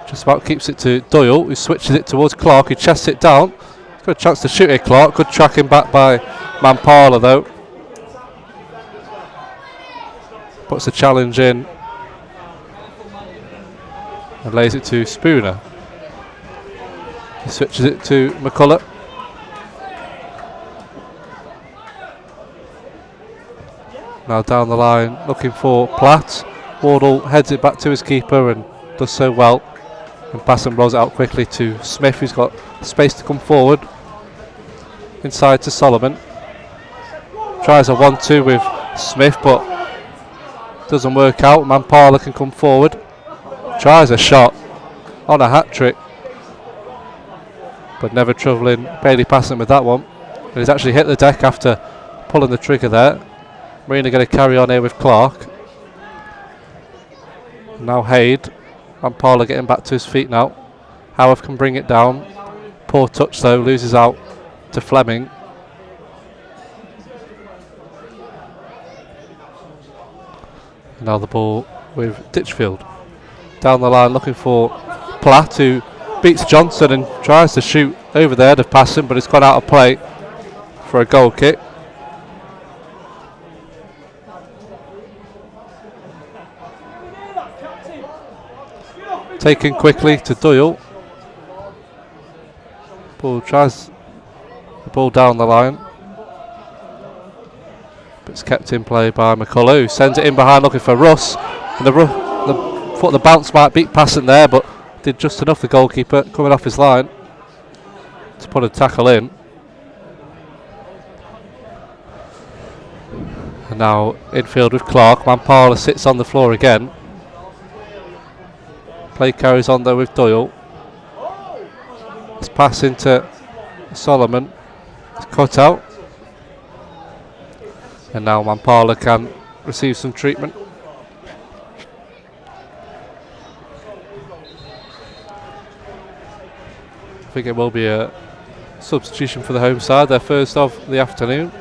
just about keeps it to Doyle, who switches it towards Clark. He chests it down. He's got a chance to shoot it, Clark. Good tracking back by Mampala, though. Puts the challenge in and lays it to Spooner. He switches it to McCullough. Now down the line looking for Platt. Wardle heads it back to his keeper and does so well. And Basson rolls it out quickly to Smith, who's got space to come forward. Inside to Solomon. Tries a 1-2 with Smith, but doesn't work out. Mampala can come forward. Tries a shot on a hat-trick, but never troubling Bailey Passant with that one. And he's actually hit the deck after pulling the trigger there. Marine are going to carry on here with Clark. Now Hyde. Mampala getting back to his feet now. Howarth can bring it down. Poor touch though, loses out to Fleming. Now the ball with Ditchfield. Down the line looking for Platt, who beats Johnson and tries to shoot over the head of Passant, but it's gone out of play for a goal kick. Taken quickly to Doyle. Ball tries the ball down the line, but it's kept in play by McCullough, who sends it in behind looking for Russ. And the bounce might beat Passant there, but did just enough, the goalkeeper coming off his line to put a tackle in. And now infield with Clark. Mampala sits on the floor again. Play carries on though with Doyle. It's pass into Solomon. It's cut out. And now Mampala can receive some treatment. I think it will be a substitution for the home side, their first of the afternoon.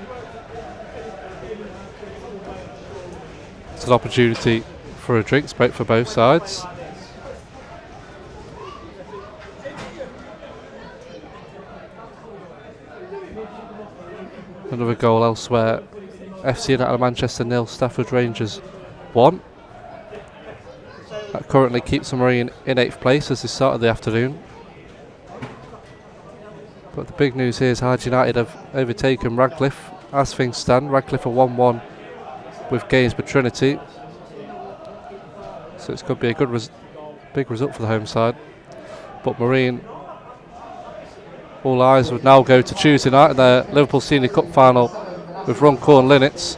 It's an opportunity for a drink break for both sides. Another goal elsewhere. FC United of Manchester 0, Stafford Rangers 1. That currently keeps the Marine in 8th place as they started the afternoon. But the big news here is Hyde United have overtaken Radcliffe as things stand. Radcliffe are 1-1 with Gainsborough Trinity. So it's going to be a good big result for the home side. But Marine, all eyes would now go to Tuesday night in their Liverpool Senior Cup final with Runcorn Linnets.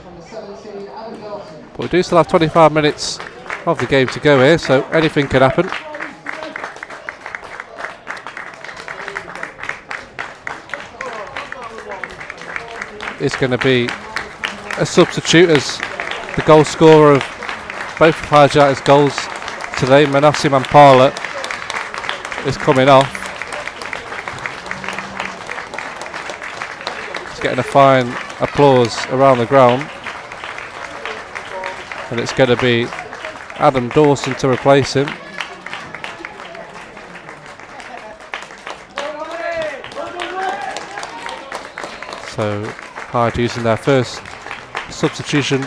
But we do still have 25 minutes of the game to go here, so anything can happen. It's going to be a substitute as the goal scorer of both of Hyde United's goals today, Manassi Mampala, is coming off. It's getting a fine applause around the ground. And it's going to be Adam Dawson to replace him. So Hyde using their first substitution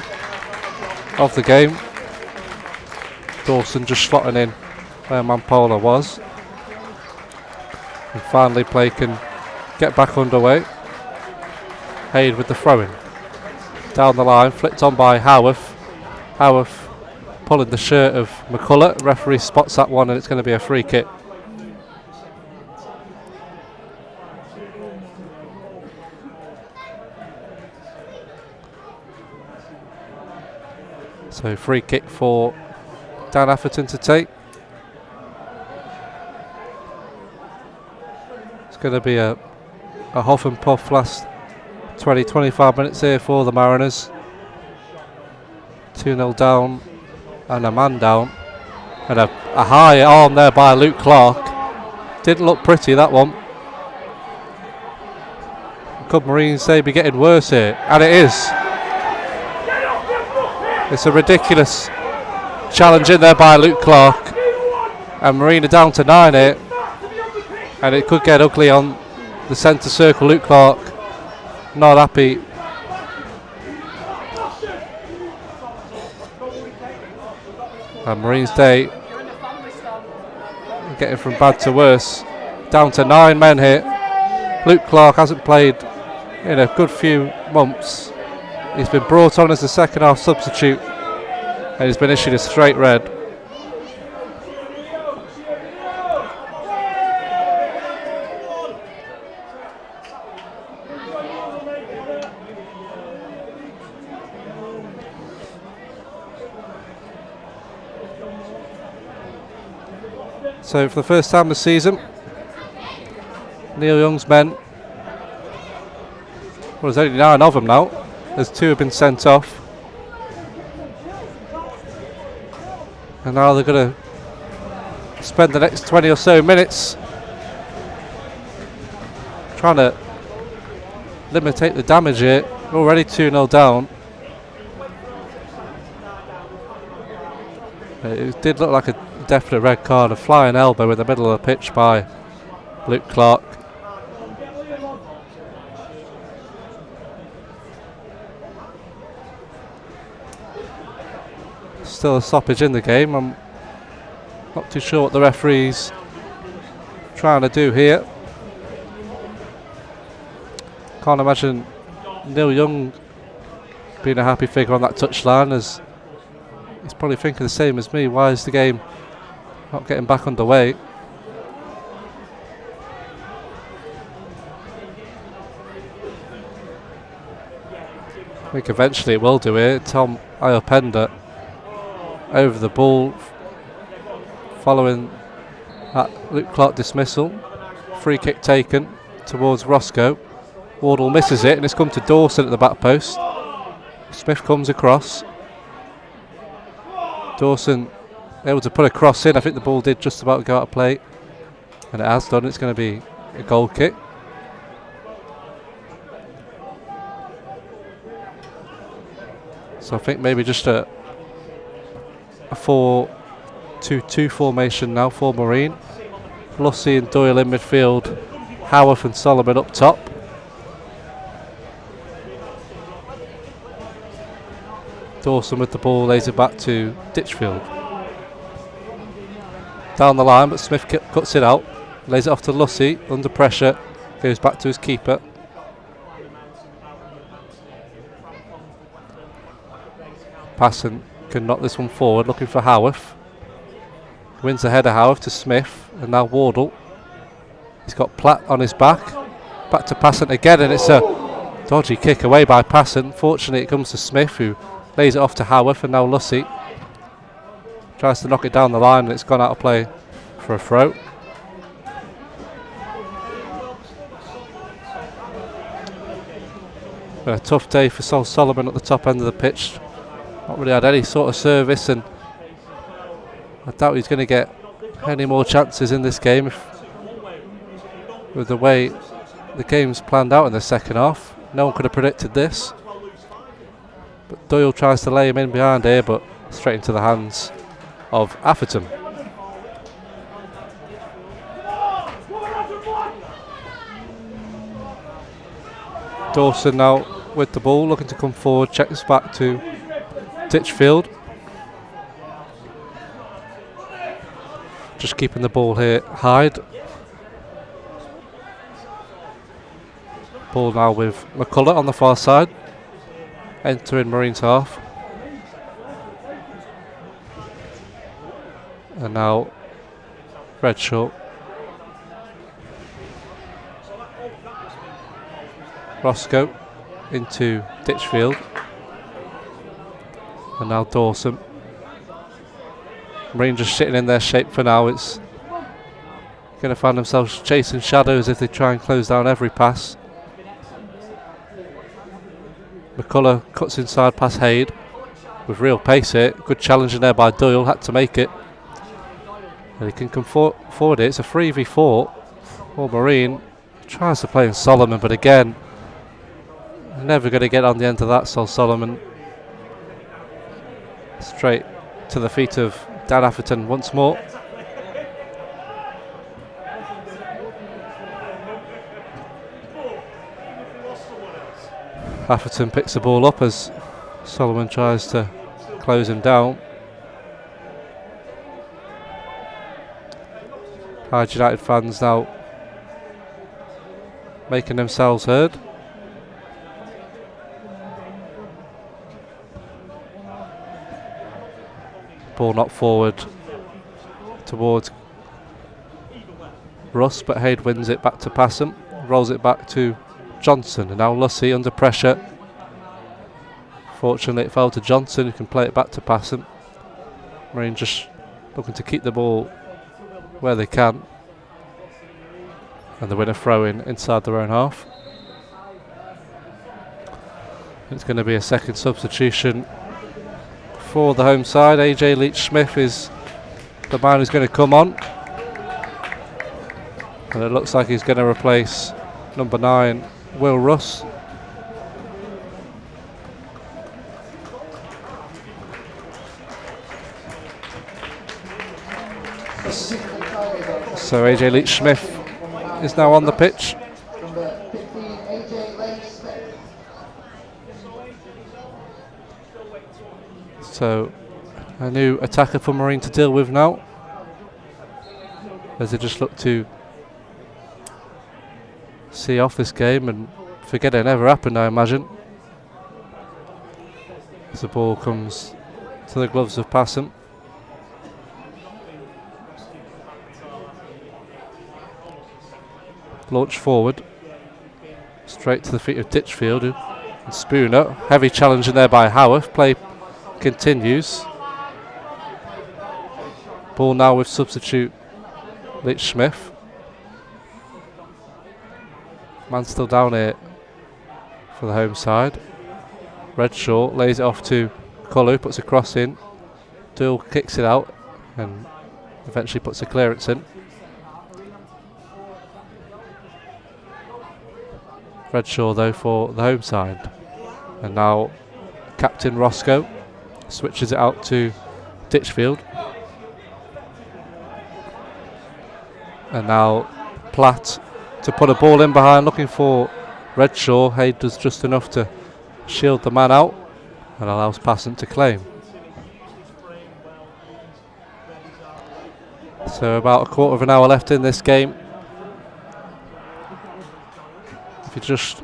of the game. Dawson just slotting in where Mampola was. And finally play can get back underway. Hyde with the throw-in. Down the line, flicked on by Howarth. Howarth pulling the shirt of McCullough. Referee spots that one and it's going to be a free kick. So free kick for Dan Atherton to take. It's going to be a huff and puff last 20-25 minutes here for the Mariners. 2-0 down and a man down. And a high arm there by Luke Clark. Didn't look pretty, that one. Could Marine say be getting worse here? And it is. It's a ridiculous challenge in there by Luke Clark. And Marine are down to 9 here. And it could get ugly on the centre circle. Luke Clark not happy. And Marine's day getting from bad to worse. Down to 9 men here. Luke Clark hasn't played in a good few months. He's been brought on as a second half substitute and he's been issued a straight red. So for the first time this season, Neil Young's men, well, there's only 9 of them now, as 2 have been sent off. And now they're going to spend the next 20 or so minutes trying to limitate the damage here. Already 2-0 down. It did look like a definite red card, a flying elbow in the middle of the pitch by Luke Clark. Still a stoppage in the game. I'm not too sure what the referee's trying to do here. Can't imagine Neil Young being a happy figure on that touchline, as he's probably thinking the same as me. Why is the game not getting back underway? I think eventually it will do here. Tom Iopenda over the ball following that Luke Clark dismissal. Free kick taken towards Roscoe. Wardle misses it and it's come to Dawson at the back post. Smith comes across. Dawson able to put a cross in. I think the ball did just about go out of play, and it has done. It's going to be a goal kick. So I think maybe just a 4-2-2 formation now for Marine. Lussey and Doyle in midfield, Howarth and Solomon up top. Dawson with the ball, lays it back to Ditchfield. Down the line, but Smith cuts it out, lays it off to Lussey, under pressure, goes back to his keeper. Passon can knock this one forward, looking for Howarth. Wins the header, Howarth to Smith, and now Wardle. He's got Platt on his back. Back to Passant again, and it's a dodgy kick away by Passant. Fortunately, it comes to Smith, who lays it off to Howarth, and now Lussey tries to knock it down the line, and it's gone out of play for a throw. A tough day for Sol Solomon at the top end of the pitch. Not really had any sort of service, and I doubt he's going to get any more chances in this game with the way the game's planned out in the second half. No one could have predicted this. But Doyle tries to lay him in behind here, but straight into the hands of Atherton. Dawson now with the ball, looking to come forward, checks back to Ditchfield. Just keeping the ball here, Hyde. Ball now with McCullough on the far side, entering Marine's half. And now Redshaw. Roscoe into Ditchfield. And now Dawson. Marine just sitting in their shape for now. It's going to find themselves chasing shadows if they try and close down every pass. McCullough cuts inside past Hyde with real pace here. Good challenge in there by Doyle, had to make it. And he can come forward here. It's a 3v4. Well, Marine tries to play in Solomon, but again, never going to get on the end of that. Sol Solomon straight to the feet of Dan Atherton once more. Atherton picks the ball up as Solomon tries to close him down. Hyde United fans now making themselves heard. Ball knocked forward towards Russ, but Hyde wins it back to Passant, rolls it back to Johnson, and now Lussey under pressure. Fortunately it fell to Johnson, who can play it back to Passant. Marine just looking to keep the ball where they can, and the winner throw-in inside their own half. It's going to be a second substitution for the home side. AJ Leach-Smith is the man who's going to come on, and it looks like he's going to replace number 9 Will Russ. So AJ Leach-Smith is now on the pitch. Number 15, AJ Leach-Smith. So a new attacker for Marine to deal with now, as they just look to see off this game and forget it never happened, I imagine. As the ball comes to the gloves of Passant. Launch forward, straight to the feet of Ditchfield and Spooner. Heavy challenge in there by Howarth. Play continues. Ball now with substitute Leach-Smith. Man still down here for the home side. Redshaw lays it off to Collu, puts a cross in. Doyle kicks it out and eventually puts a clearance in. Redshaw though for the home side. And now Captain Roscoe switches it out to Ditchfield. And now Platt to put a ball in behind, looking for Redshaw. Hyde does just enough to shield the man out and allows Passant to claim. So about a quarter of an hour left in this game. If you're just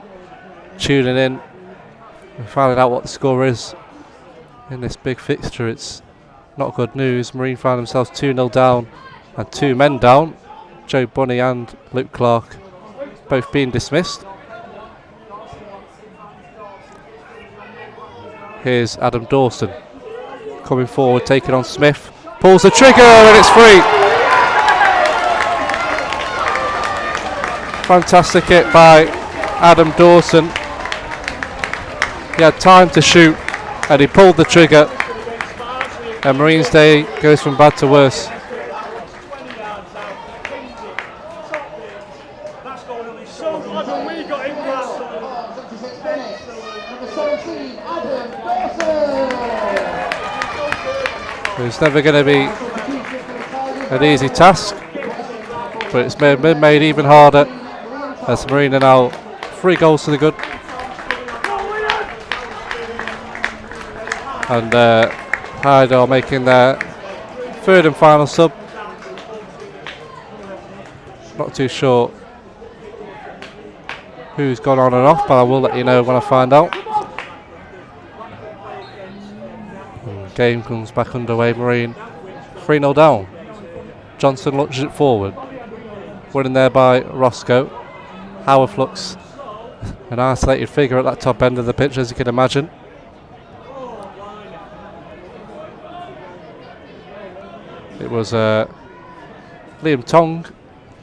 tuning in and finding out what the score is in this big fixture, it's not good news. Marine found themselves 2-0 down and 2 men down. Joe Bunny and Luke Clark both being dismissed. Here's Adam Dawson coming forward, taking on Smith. Pulls the trigger and it's free. Fantastic hit by Adam Dawson. He had time to shoot and he pulled the trigger. And Marines Day goes from bad to worse. It's never going to be an easy task, but it's been made even harder as Marine are now 3 goals to the good. And Hyde are making their 3rd and final sub. Not too sure who's gone on and off, but I will let you know when I find out. Game comes back underway. Marine 3-0 down. Johnson launches it forward. Winning there by Roscoe. Howard looks an isolated figure at that top end of the pitch, as you can imagine. It was Liam Tong,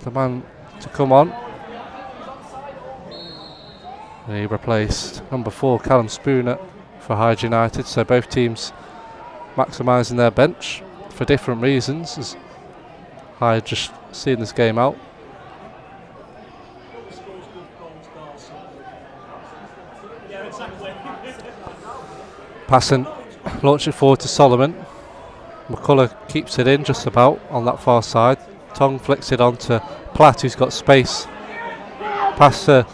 the man to come on. He replaced number 4 Callum Spooner for Hyde United, so both teams maximising their bench for different reasons, as Hyde just seeing this game out. Passing, launch it forward to Solomon. McCullough keeps it in just about on that far side. Tong flicks it on to Platt, who's got space. Pass to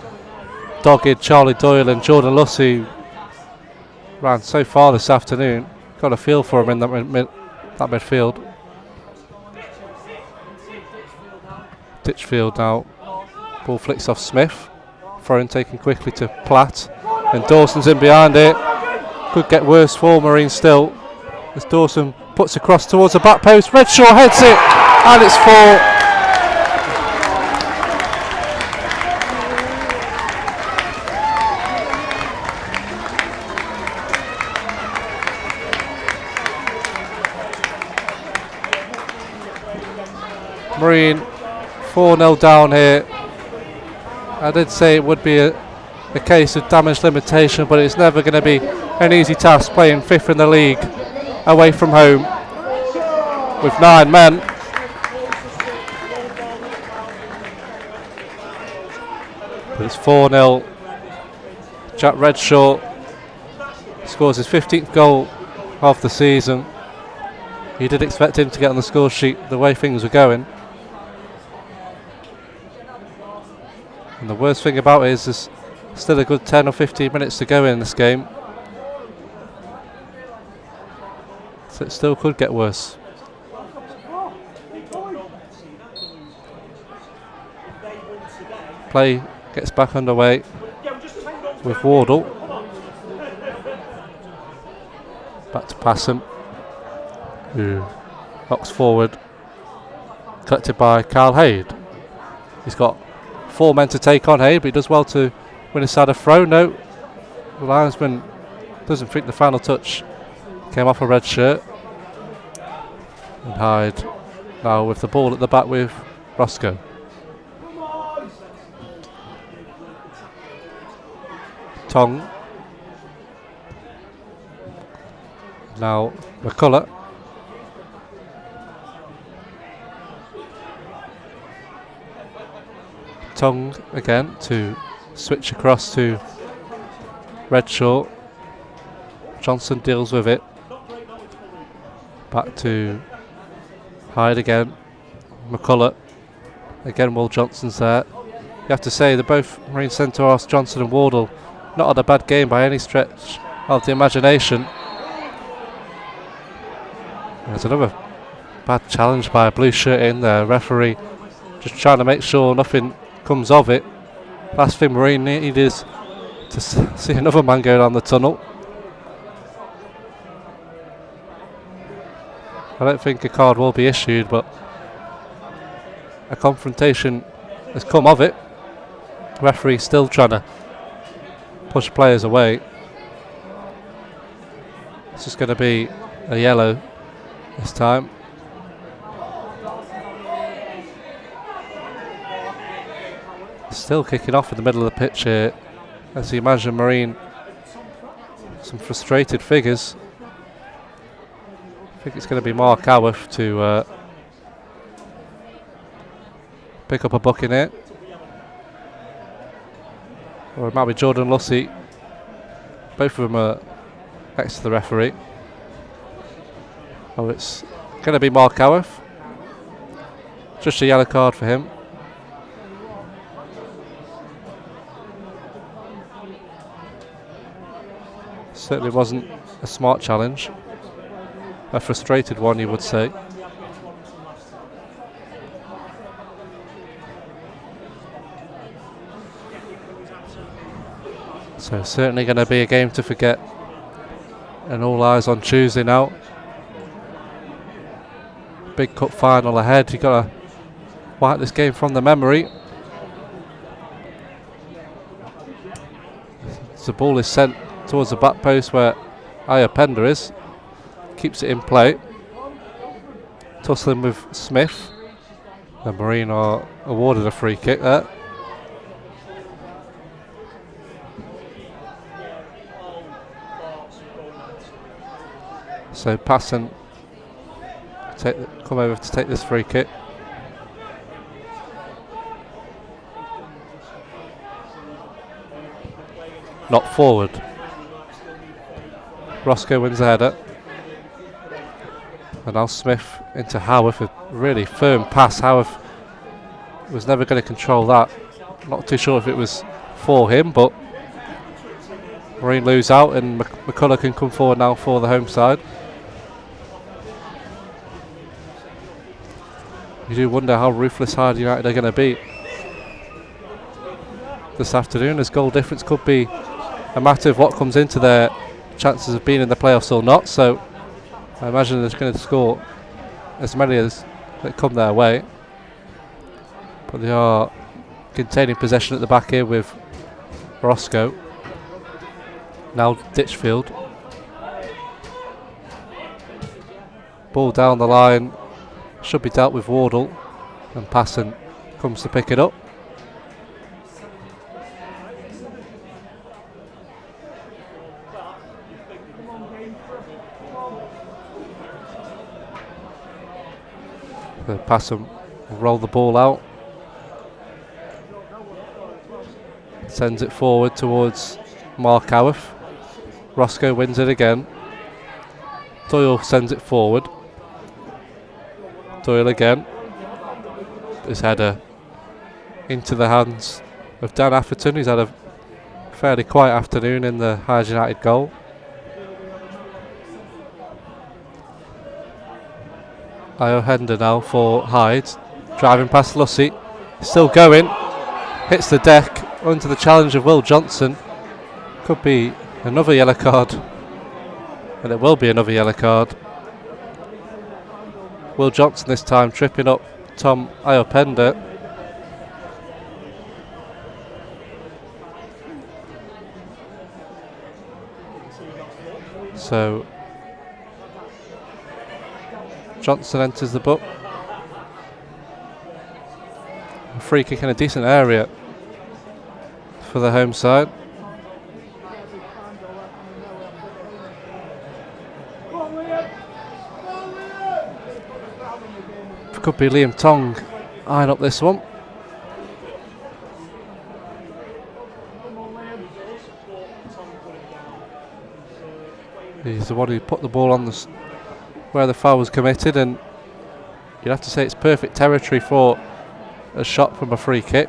dogged Charlie Doyle and Jordan Luss, who ran so far this afternoon. Got a feel for him in that midfield. Ditchfield now. Ball flicks off Smith. Throw-in taken quickly to Platt. And Dawson's in behind it. Could get worse for Marine still. As Dawson puts across towards the back post. Redshaw heads it. And it's 4. Marine 4-0 down here. I did say it would be a case of damage limitation, but it's never going to be an easy task playing 5th in the league away from home with 9 men. But it's 4-0. Jack Redshaw scores his 15th goal of the season. You did expect him to get on the score sheet the way things were going. And the worst thing about it is there's still a good 10 or 15 minutes to go in this game. So it still could get worse. Play gets back underway with Wardle. Back to Passam, who knocks forward. Collected by Carl Hyde. He's got 4 men to take on Hyde, but he does well to win aside a throw. No, the linesman doesn't think the final touch came off a red shirt. And Hyde now with the ball at the back with Roscoe. Tong. Now McCullough. Tong again to switch across to Redshaw. Johnson deals with it. Back to Hyde again. McCullough. Again, Will Johnson's there. You have to say they're both Marine centre-halves, Johnson and Wardle. Not had a bad game by any stretch of the imagination. There's another bad challenge by a blue shirt in there. Referee just trying to make sure nothing comes of it. Last thing Marine need is to see another man go down the tunnel. I don't think a card will be issued, but a confrontation has come of it. Referee still trying to push players away. It's just going to be a yellow this time. Still kicking off in the middle of the pitch here. As you imagine, Marine, some frustrated figures. I think it's going to be Mark Howarth to pick up a booking here. Or it might be Jordan Lussey. Both of them are next to the referee. Oh, it's going to be Mark Howarth. Just a yellow card for him. Certainly wasn't a smart challenge. A frustrated one, you would say. So certainly going to be a game to forget. And all eyes on Tuesday now. Big cup final ahead. You've got to wipe this game from the memory. The ball is sent towards the back post where Ayopenda is. Keeps it in play. Tussling with Smith. The Marine are awarded a free kick there. So Passon come over to take this free kick. Not forward. Roscoe wins the header. And now Smith into Howarth. A really firm pass. Howarth was never going to control that. Not too sure if it was for him, but Marine lose out and McCullough can come forward now for the home side. You do wonder how ruthless Hyde United are going to be this afternoon, as goal difference could be a matter of what comes into their chances of being in the playoffs or not. So I imagine they're going to score as many as that come their way. But they are containing possession at the back here with Roscoe. Now Ditchfield. Ball down the line. Should be dealt with Wardle. And Passon comes to pick it up. Passon will roll the ball out. Sends it forward towards Mark Howarth. Roscoe wins it again. Doyle sends it forward. Doyle again. His header into the hands of Dan Atherton, who's had a fairly quiet afternoon in the Hyde United goal. Ayopenda now for Hyde. Driving past Lussey. Still going. Hits the deck under the challenge of Will Johnson. Could be another yellow card. And it will be another yellow card. Will Johnson this time tripping up Tom Ayopenda. So Johnson enters the book. A free kick in a decent area for the home side. Could be Liam Tong eyeing up this one. He's the one who put the ball on where the foul was committed, and you'd have to say it's perfect territory for a shot from a free kick.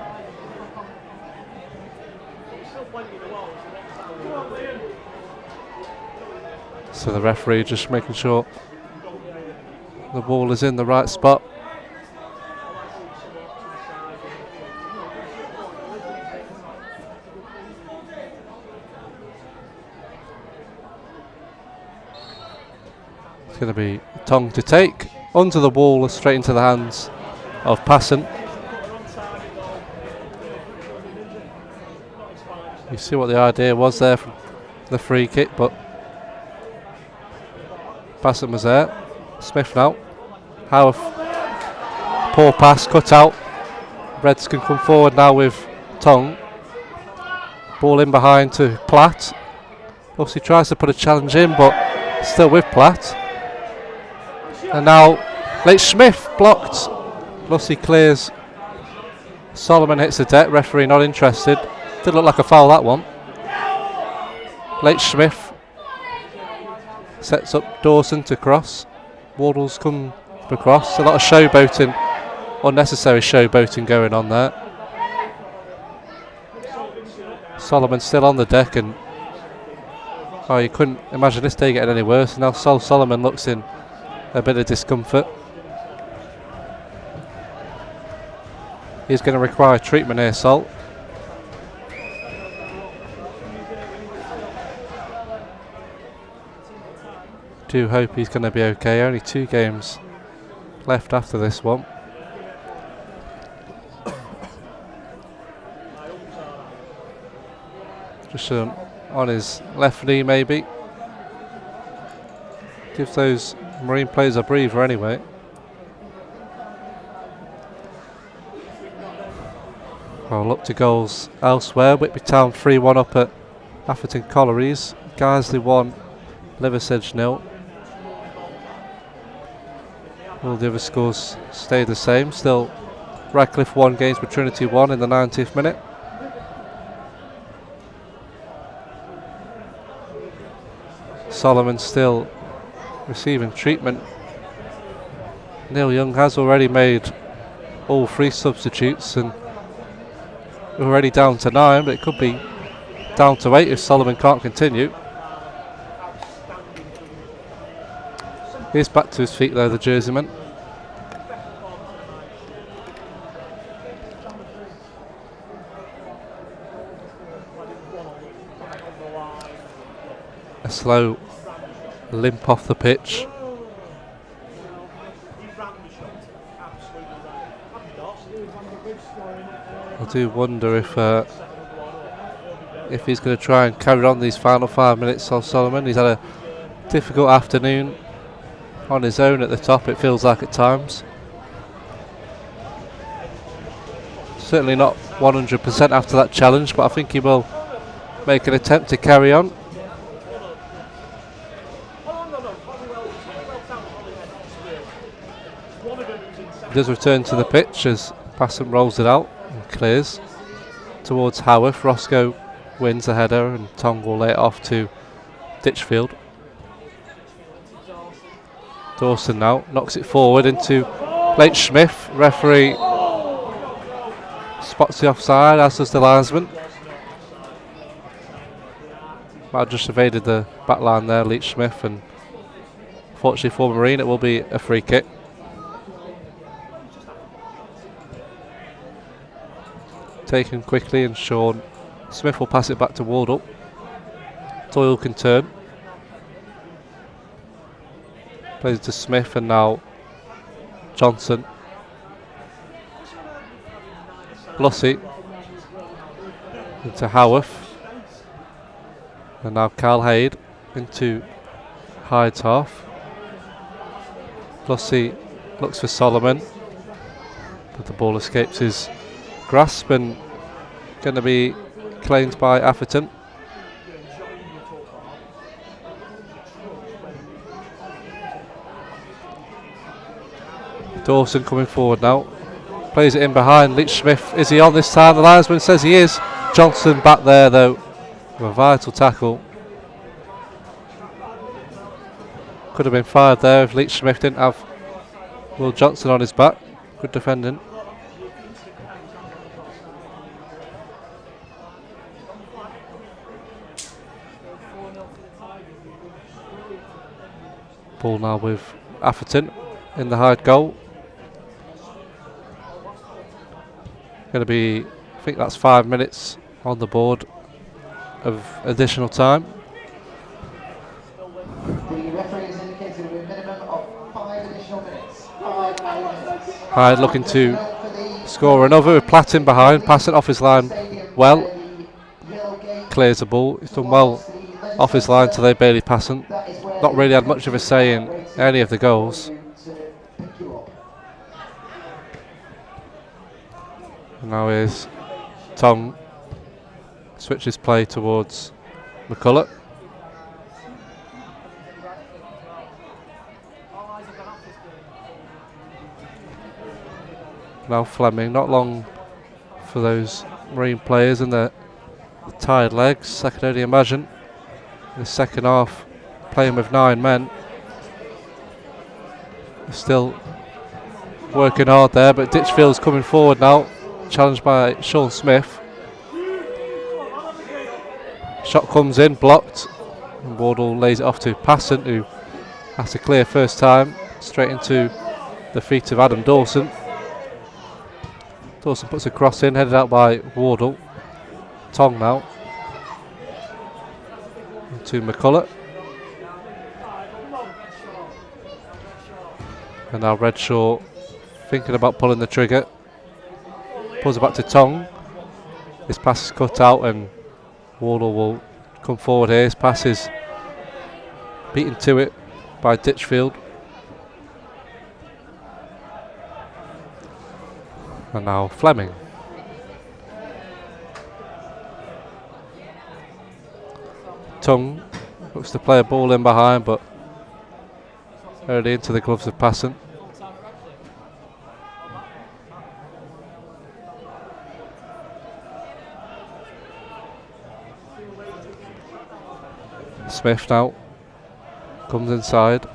So the referee just making sure the ball is in the right spot. It's going to be Tong to take. Under the wall, straight into the hands of Passon. You see what the idea was there from the free kick, but Bassett was there. Smith now. Howarth. Poor pass, cut out. Reds can come forward now with Tong. Ball in behind to Platt. Obviously tries to put a challenge in, but still with Platt. And now Leitch Smith blocked. Lucy clears. Solomon hits the deck. Referee not interested. Did look like a foul, that one. Leitch Smith sets up Dawson to cross. Wardle's come across. A lot of showboating, unnecessary showboating going on there. Solomon still on the deck, and you couldn't imagine this day getting any worse. Now Solomon looks in a bit of discomfort. He's going to require treatment here, Sol. Do hope he's going to be okay. Only 2 games left after this one. Just on his left knee, maybe. Gives those Marine players a breather anyway. Well, look to goals elsewhere. Whitby Town 3-1 up at Atherton Collieries. Guiseley 1, Liversedge 0. All the other scores stay the same. Still Radcliffe 1, Gainsborough Trinity 1 in the 90th minute. Solomon still receiving treatment. Neil Young has already made all 3 substitutes, and we're already down to 9, but it could be down to 8 if Solomon can't continue. He's back to his feet though, the Jerseyman. A slow limp off the pitch. I do wonder if he's going to try and carry on these final 5 minutes of Solomon. He's had a difficult afternoon on his own at the top, it feels like at times. Certainly not 100% after that challenge, but I think he will make an attempt to carry on. He does return to the pitch as Bassam rolls it out and clears towards Howarth. Roscoe wins the header and Tong will lay it off to Ditchfield. Dawson now knocks it forward into Leitch Smith. Referee spots the offside, as does the linesman. Might have just evaded the back line there, Leitch Smith, and fortunately for Marine it will be a free kick. Taken quickly, and Sean Smith will pass it back to Wardle. Doyle can turn. Plays to Smith, and now Johnson. Blussy into Howarth, and now Carl Hyde into Hyde's half. Blussy looks for Solomon, but the ball escapes his grasp and going to be claimed by Atherton. Dawson coming forward now. Plays it in behind. Leitch Smith, is he on this time? The linesman says he is. Johnson back there though, with a vital tackle. Could have been fired there if Leitch Smith didn't have Will Johnson on his back. Good defending. Ball now with Atherton in the Hyde goal. Going to be, I think that's 5 minutes on the board of additional time. The referee has indicated a minimum of 5 additional minutes. 5 minutes. Hyde looking to score another with Platt in behind, pass it off his line well. clears the ball. He's done well off his line to lay Bailey passant. Not really had much of a say in any of the goals. And now here's Tong. Switches play towards McCulloch. Now Fleming, not long for those Marine players and the tired legs. I can only imagine in the second half playing with 9 men. Still working hard there, but Ditchfield's coming forward now, challenged by Sean Smith. Shot comes in, blocked, and Wardle lays it off to Passant, who has to clear first time, straight into the feet of Adam Dawson. Dawson puts a cross in, headed out by Wardle. Tong now. To McCulloch. And now Redshaw thinking about pulling the trigger. Pulls it back to Tong. His pass is cut out and Wardle will come forward here. His pass is beaten to it by Ditchfield. And now Fleming. Tongue looks to play a ball in behind, but early into the gloves of Passant. Smith now comes inside.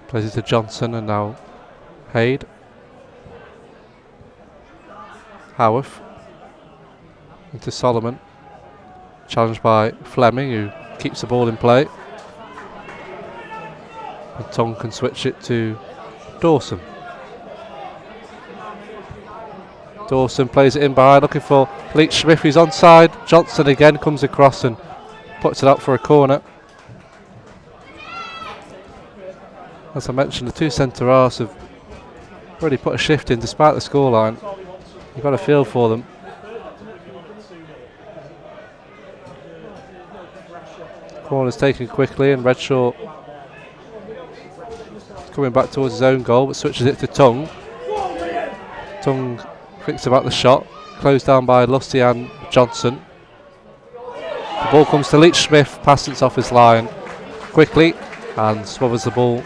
Plays it to Johnson and now Hyde. Howarth into Solomon. Challenged by Fleming, who keeps the ball in play. And Tong can switch it to Dawson. Dawson plays it in behind, looking for Leach Smith, who's onside. Johnson again comes across and puts it out for a corner. As I mentioned, the two centre halves have already put a shift in despite the scoreline. You've got a feel for them. Corner's taken quickly and Redshaw coming back towards his own goal, but switches it to Tongue. Tongue thinks about the shot, closed down by Lusty and Johnson. The ball comes to Leach Smith, passes off his line quickly and smothers the ball.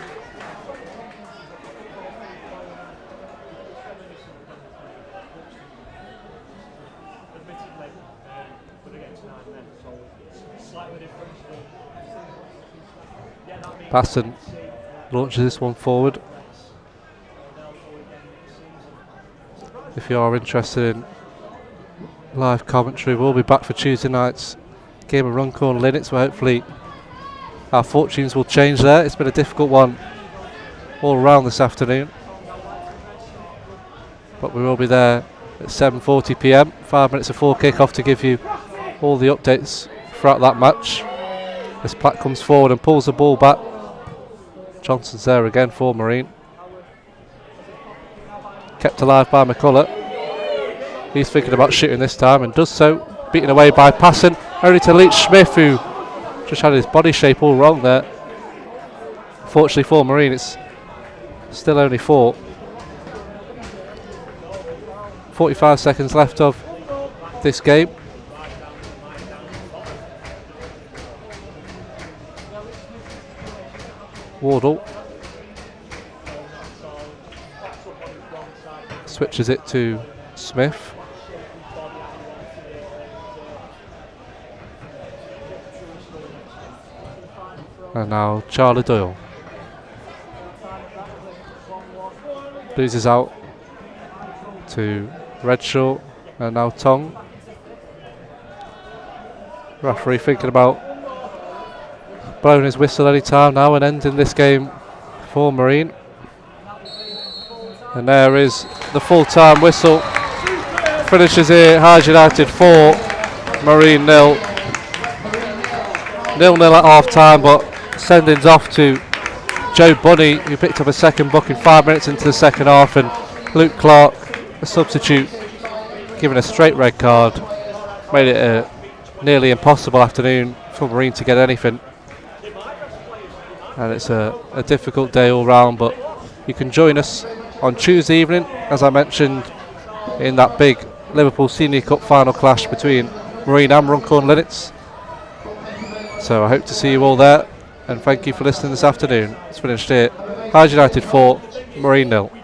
Passant launches this one forward. If you are interested in live commentary, we'll be back for Tuesday night's game of Runcorn Linnets, where hopefully our fortunes will change there. It's been a difficult one all around this afternoon, but we will be there at 7:40 p.m, 5 minutes before kick-off, to give you all the updates throughout that match. As Platt comes forward and pulls the ball back. Johnson's there again for Marine. Kept alive by McCulloch. He's thinking about shooting this time and does so. Beaten away by Passant. Only to Leach Smith, who just had his body shape all wrong there. Fortunately for Marine, it's still only 4. 45 seconds left of this game. Wardle switches it to Smith. And now Charlie Doyle loses out to Redshaw, and now Tong. Referee thinking about blowing his whistle any time now and ending this game for Marine. And there is the full-time whistle. Finishes here, Hyde United 4, Marine 0. 0-0 at half-time, but sendings off to Joe Bunny, who picked up a second booking 5 minutes into the second half, and Luke Clark, a substitute given a straight red card, made it a nearly impossible afternoon for Marine to get anything. And it's a difficult day all round, but you can join us on Tuesday evening, as I mentioned, in that big Liverpool Senior Cup final clash between Marine and Runcorn Linnets. So I hope to see you all there, and thank you for listening this afternoon. It's finished here. Hyde United 4, Marine 0.